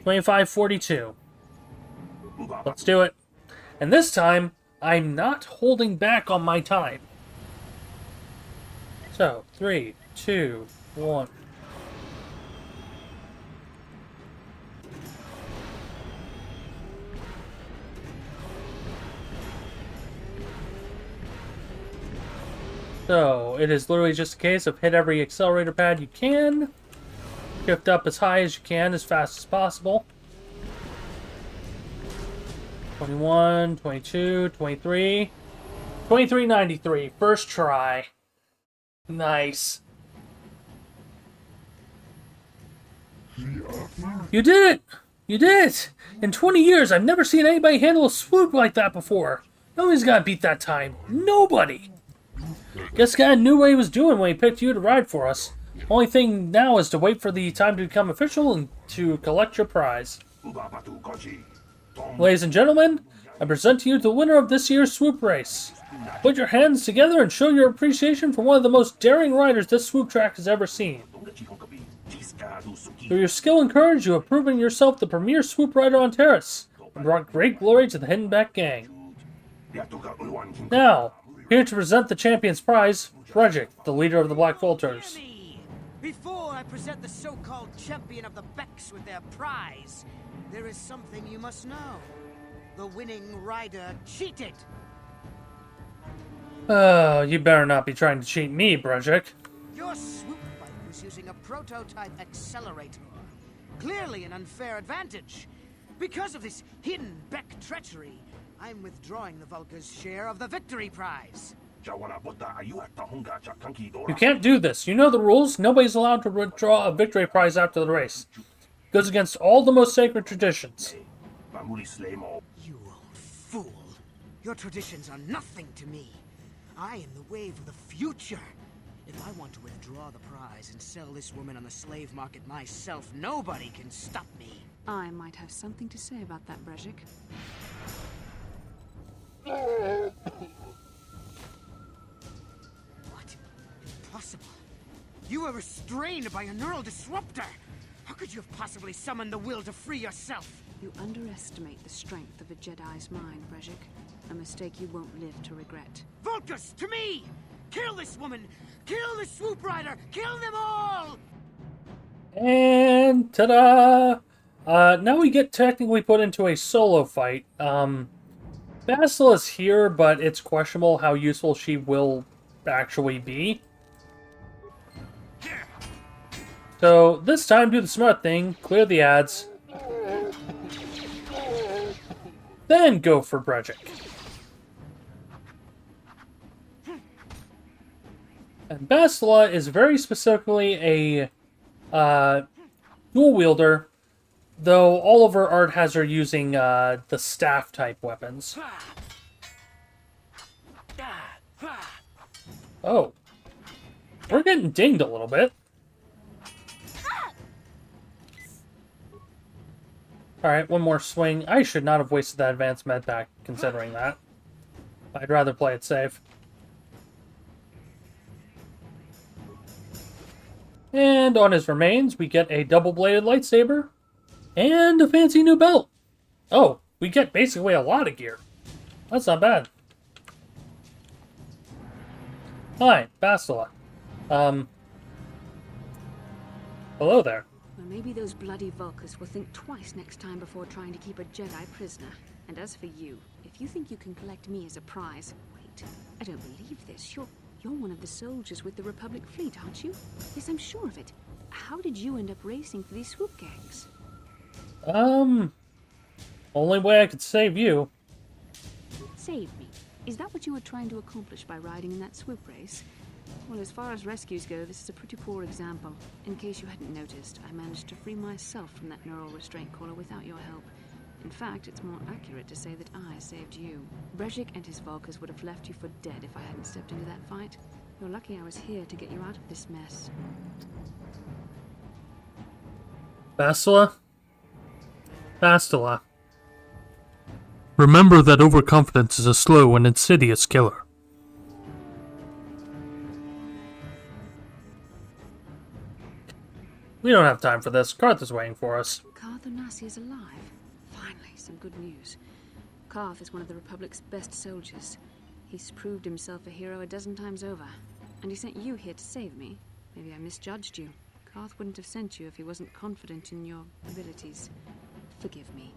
A: 25:42. Let's do it. And this time, I'm not holding back on my time. So, 3, 2, 1. So, it is literally just a case of hit every accelerator pad you can. Shift up as high as you can, as fast as possible. 21, 22, 23. 23.93. First try. Nice. You did it! You did it! In 20 years, I've never seen anybody handle a swoop like that before. Nobody's gonna beat that time. Nobody! Guess guy knew what he was doing when he picked you to ride for us. Only thing now is to wait for the time to become official and to collect your prize. Ladies and gentlemen, I present to you the winner of this year's swoop race. Put your hands together and show your appreciation for one of the most daring riders this swoop track has ever seen. Through your skill and courage, you have proven yourself the premier swoop rider on Terrace, and brought great glory to the Hidden Beck gang. Now, here to present the champion's prize, Frederick, the leader of the Black Vultures.
E: Before I present the so-called champion of the Becks with their prize, there is something you must know. The winning rider cheated.
A: Oh, you better not be trying to cheat me, Frederick.
E: Your swoop bike was using a prototype accelerator. Clearly an unfair advantage. Because of this hidden Beck treachery, I'm withdrawing the Vulkar's share of the victory prize.
A: You can't do this. You know the rules. Nobody's allowed to withdraw a victory prize after the race. It goes against all the most sacred traditions.
E: You old fool. Your traditions are nothing to me. I am the wave of the future. If I want to withdraw the prize and sell this woman on the slave market myself, nobody can stop me.
J: I might have something to say about that, Brezhik.
E: What? Impossible. You were restrained by a neural disruptor. How could you have possibly summoned the will to free yourself?
J: You underestimate the strength of a Jedi's mind, Brezhik. A mistake you won't live to regret.
E: Vulkars, to me! Kill this woman! Kill the swoop rider! Kill them all!
A: And ta-da! Now we get technically put into a solo fight. Basila's here, but it's questionable how useful she will actually be. So this time, do the smart thing, clear the ads, then go for Brejik. And Basila is very specifically a dual wielder, though all of her art has her using the staff type weapons. Oh. We're getting dinged a little bit. Alright, one more swing. I should not have wasted that advanced med pack, considering that. I'd rather play it safe. And on his remains, we get a double-bladed lightsaber and a fancy new belt. Oh, we get basically a lot of gear. That's not bad. Hi, Basila. Hello there.
K: Well, maybe those bloody Vulkars will think twice next time before trying to keep a Jedi prisoner. And as for you, if you think you can collect me as a prize... Wait, I don't believe this. You're one of the soldiers with the Republic fleet, aren't you? Yes, I'm sure of it. How did you end up racing for these swoop gangs?
A: Only way I could save you.
K: Save me. Is that what you were trying to accomplish by riding in that swoop race? Well, as far as rescues go, this is a pretty poor example. In case you hadn't noticed, I managed to free myself from that neural restraint collar without your help. In fact, it's more accurate to say that I saved you. Brejik and his Vulkars would have left you for dead if I hadn't stepped into that fight. You're lucky I was here to get you out of this mess.
A: Basila? Bastila. Remember that overconfidence is a slow and insidious killer. We don't have time for this. Karth is waiting for us.
K: Karth Onasi is alive. Finally, some good news. Karth is one of the Republic's best soldiers. He's proved himself a hero a dozen times over. And he sent you here to save me. Maybe I misjudged you. Karth wouldn't have sent you if he wasn't confident in your abilities. Forgive me.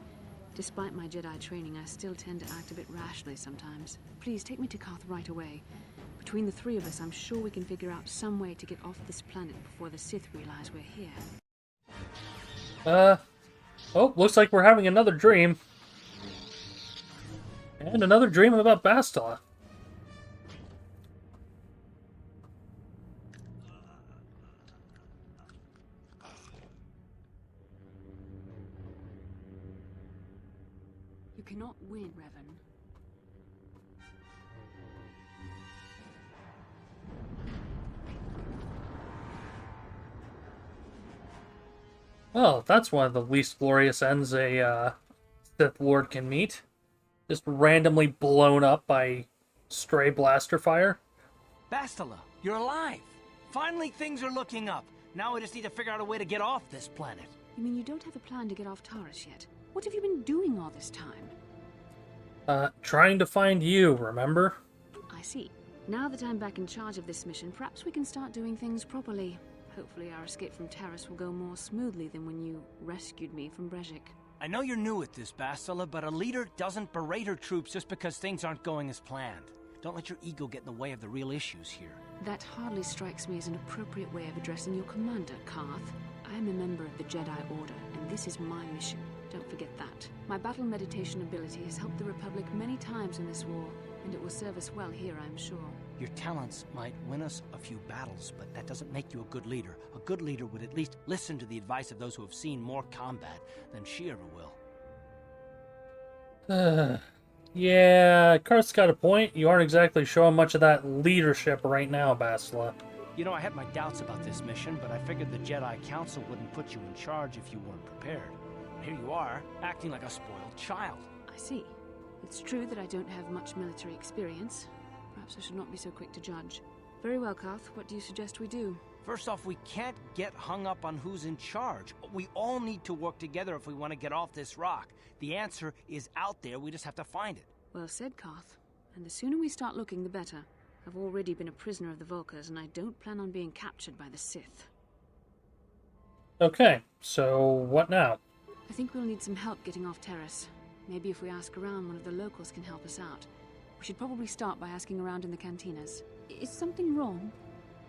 K: Despite my Jedi training, I still tend to act a bit rashly sometimes. Please, take me to Karth right away. Between the three of us, I'm sure we can figure out some way to get off this planet before the Sith realize we're here.
A: Oh, looks like we're having another dream. And another dream about Bastila.
K: You cannot win, Revan.
A: Well, that's one of the least glorious ends a Sith Lord can meet. Just randomly blown up by stray blaster fire.
E: Bastila, you're alive! Finally, things are looking up. Now we just need to figure out a way to get off this planet.
K: You mean you don't have a plan to get off Taris yet? What have you been doing all this time?
A: Trying to find you, remember?
K: I see. Now that I'm back in charge of this mission, perhaps we can start doing things properly. Hopefully our escape from Taris will go more smoothly than when you rescued me from Brejik.
E: I know you're new at this, Bastila, but a leader doesn't berate her troops just because things aren't going as planned. Don't let your ego get in the way of the real issues here.
K: That hardly strikes me as an appropriate way of addressing your commander, Karth. I am a member of the Jedi Order, and this is my mission. Don't forget that. My battle meditation ability has helped the Republic many times in this war, and it will serve us well here, I'm sure.
E: Your talents might win us a few battles, but that doesn't make you a good leader. A good leader would at least listen to the advice of those who have seen more combat than she ever will.
A: Yeah, Karth's got a point. You aren't exactly showing much of that leadership right now, Bastila.
E: You know, I had my doubts about this mission, but I figured the Jedi Council wouldn't put you in charge if you weren't prepared. Here you are, acting like a spoiled child.
K: I see. It's true that I don't have much military experience. Perhaps I should not be so quick to judge. Very well, Karth. What do you suggest we do?
E: First off, we can't get hung up on who's in charge. We all need to work together if we want to get off this rock. The answer is out there, we just have to find it.
K: Well said, Karth. And the sooner we start looking, the better. I've already been a prisoner of the Vulkars, and I don't plan on being captured by the Sith.
A: Okay, so what now?
K: I think we'll need some help getting off Taris. Maybe if we ask around, one of the locals can help us out. We should probably start by asking around in the cantinas. Is something wrong?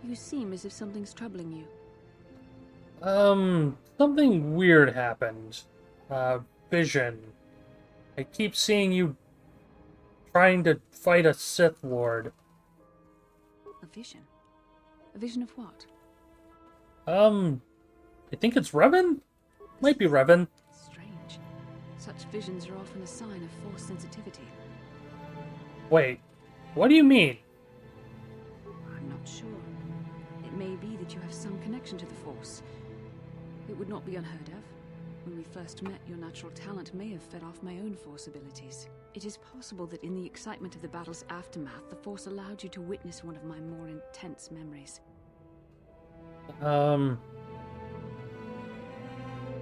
K: You seem as if something's troubling you.
A: Something weird happened. Vision. I keep seeing you trying to fight a Sith Lord.
K: A vision? A vision of what?
A: I think it's Revan? Might be Revan.
K: Strange. Such visions are often a sign of Force sensitivity.
A: Wait, what do you mean?
K: I'm not sure. It may be that you have some connection to the Force. It would not be unheard of. When we first met, your natural talent may have fed off my own Force abilities. It is possible that in the excitement of the battle's aftermath, the Force allowed you to witness one of my more intense memories.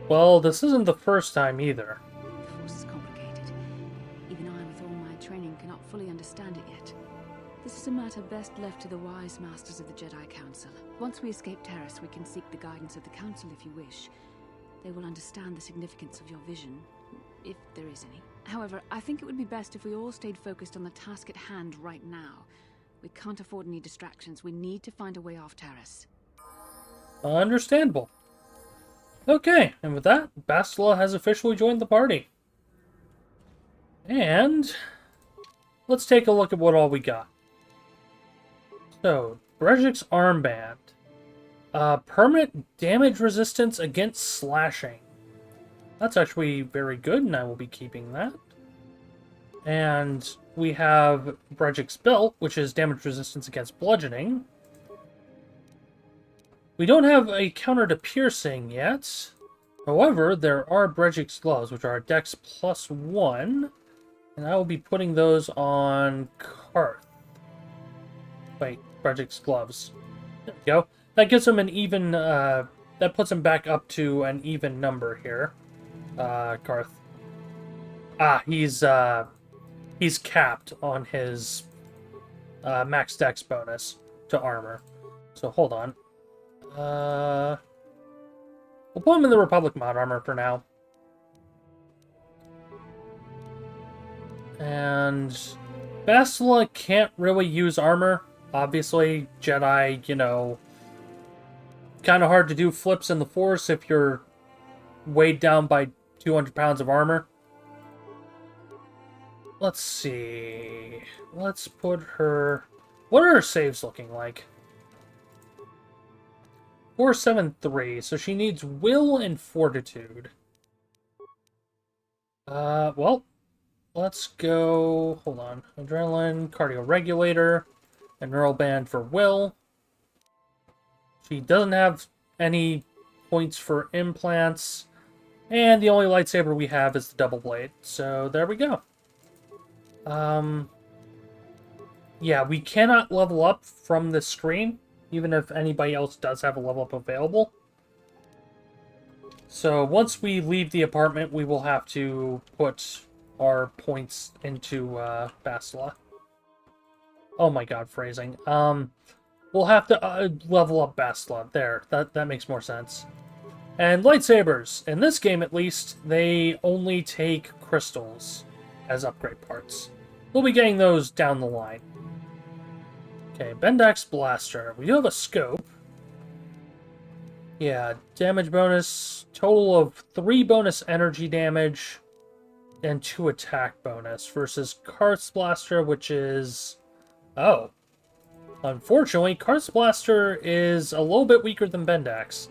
A: Well, this isn't the first time either.
K: The Force is complicated. Even I, with all my training, cannot fully understand it yet. This is a matter best left to the wise masters of the Jedi Council. Once we escape Terrace, we can seek the guidance of the Council if you wish. They will understand the significance of your vision, if there is any. However, I think it would be best if we all stayed focused on the task at hand right now. We can't afford any distractions. We need to find a way off Terrace.
A: Understandable. Okay, and with that, Bastila has officially joined the party. And let's take a look at what all we got. So, Brejik's armband. Permanent damage resistance against slashing. That's actually very good, and I will be keeping that. And we have Brejik's belt, which is damage resistance against bludgeoning. We don't have a counter to piercing yet. However, there are Brejik's gloves, which are Dex +1. And I will be putting those on Karth. Wait, Brejik's gloves. There we go. That gives him an even, that puts him back up to an even number here. Karth. Ah, he's capped on his, max Dex bonus to armor. So, hold on. We'll put him in the Republic mod armor for now. And Bastila can't really use armor. Obviously, Jedi, you know, kind of hard to do flips in the Force if you're weighed down by 200 pounds of armor. Let's see. Let's put her... What are her saves looking like? 473, so she needs will and fortitude. Well, let's go... Hold on. Adrenaline, cardio regulator, and neural band for will. She doesn't have any points for implants, and the only lightsaber we have is the double blade. So there we go. Yeah, we cannot level up from this screen, even if anybody else does have a level up available. So once we leave the apartment, we will have to put our points into Bastila. Oh my god, phrasing. We'll have to level up Bastila. There, that makes more sense. And lightsabers, in this game at least, they only take crystals as upgrade parts. We'll be getting those down the line. Okay, Bendak's Blaster. We do have a scope. Yeah, damage bonus, total of 3 bonus energy damage, and 2 attack bonus, versus Karth's Blaster, which is... Oh. Unfortunately, Karth's Blaster is a little bit weaker than Bendak's.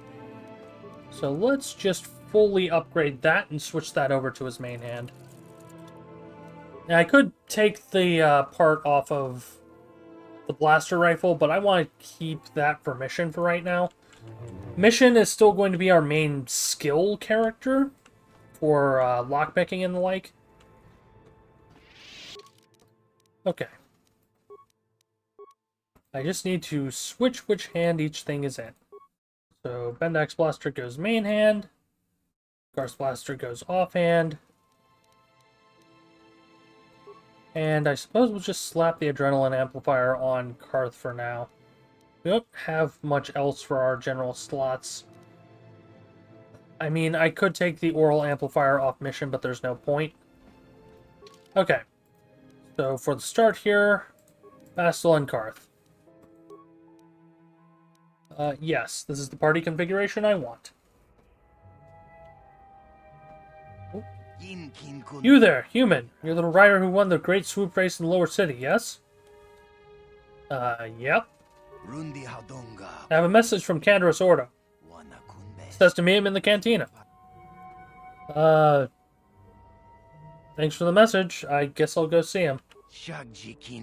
A: So let's just fully upgrade that and switch that over to his main hand. Now, I could take the part off of the blaster rifle, but I want to keep that for Mission for right now. Mission is still going to be our main skill character for lockpicking and the like. Okay. I just need to switch which hand each thing is in. So Bendak's Blaster goes main hand. Karth's Blaster goes offhand. And I suppose we'll just slap the Adrenaline Amplifier on Karth for now. We don't have much else for our general slots. I mean, I could take the Oral Amplifier off Mission, but there's no point. Okay. So for the start here, Bastel and Karth. Yes, this is the party configuration I want. Oh. You there, human. You're the little rider who won the Great Swoop Race in the Lower City, yes? Yep. I have a message from Canderous Ordo. It says to meet him in the cantina. Thanks for the message. I guess I'll go see him.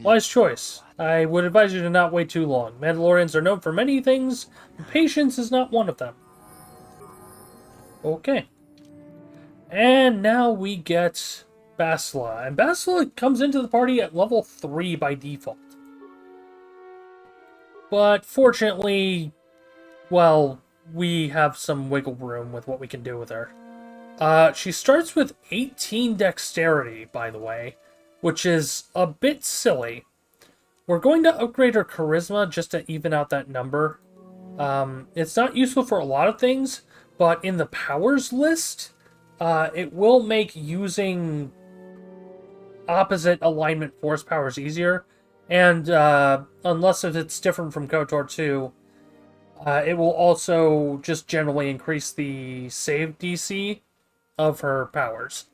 A: Wise choice. I would advise you to not wait too long. Mandalorians are known for many things, and patience is not one of them. Okay. And now we get Basila. And Basila comes into the party at level 3 by default. But fortunately, well, we have some wiggle room with what we can do with her. She starts with 18 dexterity, by the way, which is a bit silly. We're going to upgrade her charisma just to even out that number. It's not useful for a lot of things, but in the powers list, it will make using opposite alignment force powers easier. And unless if it's different from KOTOR 2, it will also just generally increase the save DC of her powers.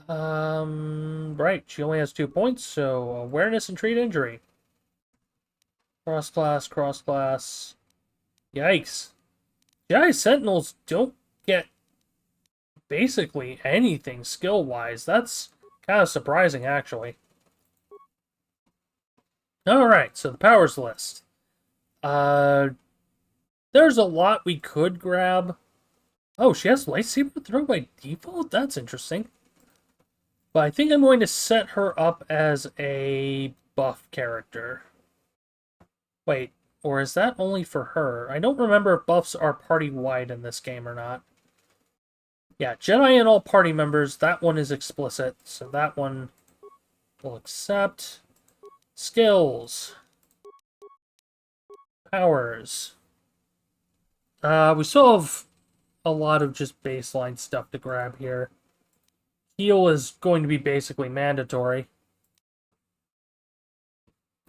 A: Right, she only has 2 points, so awareness and treat injury. Cross-class, cross-class. Yikes. Jedi Sentinels don't get basically anything skill-wise. That's kind of surprising, actually. Alright, so the powers list. There's a lot we could grab. Oh, she has lightsaber throw by default? That's interesting. But I think I'm going to set her up as a buff character. Wait, or is that only for her? I don't remember if buffs are party-wide in this game or not. Yeah, Jedi and all party members, that one is explicit, so that one will accept. Skills. Powers. We still have a lot of just baseline stuff to grab here. Heal is going to be basically mandatory.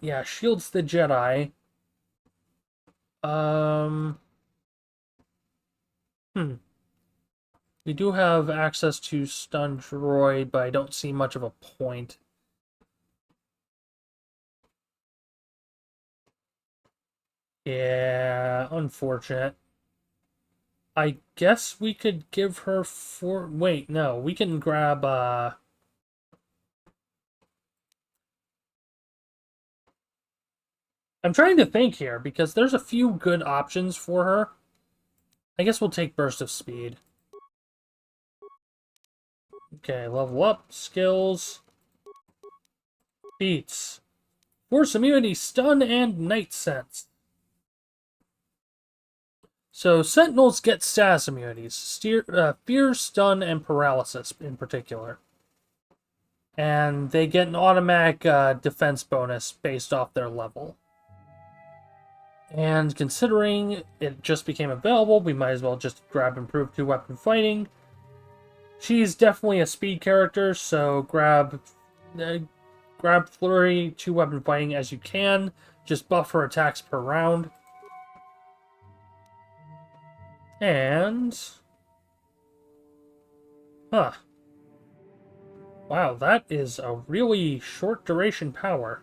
A: Yeah, shield's the Jedi. We do have access to stun droid, but I don't see much of a point. Yeah, unfortunate. I guess we could give her 4... Wait, no. We can grab, I'm trying to think here, because there's a few good options for her. I guess we'll take Burst of Speed. Okay, level up. Skills. Beats. Force Immunity, Stun, and Night Sense. So, Sentinels get status immunities. Fear, Stun, and Paralysis in particular. And they get an automatic defense bonus based off their level. And considering it just became available, we might as well just grab Improved 2-Weapon Fighting. She's definitely a speed character, so grab Flurry 2-Weapon Fighting as you can. Just buff her attacks per round. And... Huh. Wow, that is a really short duration power.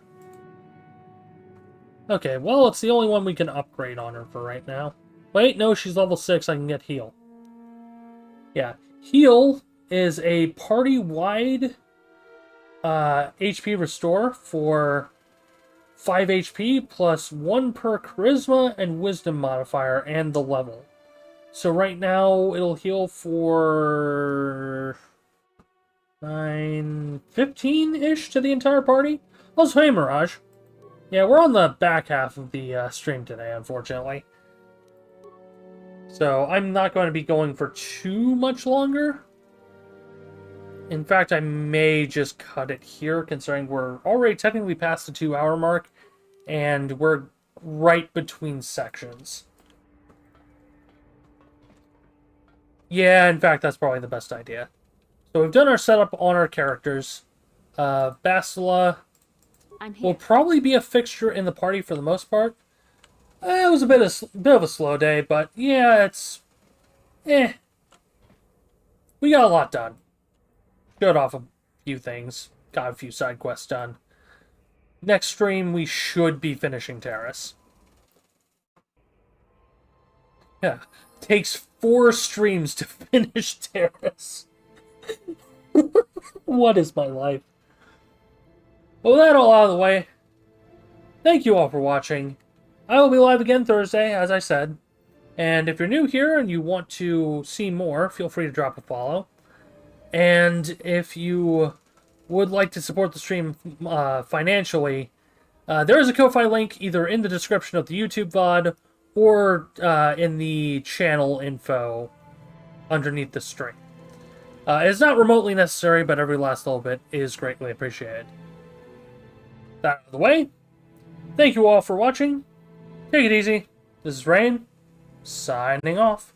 A: Okay, well, it's the only one we can upgrade on her for right now. Wait, no, she's level 6, I can get Heal. Yeah, Heal is a party-wide HP restore for 5 HP plus 1 per Charisma and Wisdom modifier and the level. So right now, it'll heal for 9, 15-ish to the entire party. Also, hey, Mirage. Yeah, we're on the back half of the stream today, unfortunately. So, I'm not going to be going for too much longer. In fact, I may just cut it here, considering we're already technically past the 2-hour mark, and we're right between sections. Yeah, in fact, that's probably the best idea. So So we've done our setup on our characters. Bastila
K: I'm here.
A: will probably be a fixture in the party for the most part. It was a bit of a slow day, but yeah, it's... We got a lot done. Showed off a few things. Got a few side quests done. Next stream, we should be finishing Terrace. Yeah. Takes 4 streams to finish Terrace. What is my life? Well, with that all out of the way, thank you all for watching. I will be live again Thursday, as I said. And if you're new here and you want to see more, feel free to drop a follow. And if you would like to support the stream financially, there is a Ko-Fi link either in the description of the YouTube VOD or in the channel info underneath the stream. It's not remotely necessary, but every last little bit is greatly appreciated. That out of the way, thank you all for watching. Take it easy. This is Rain, signing off.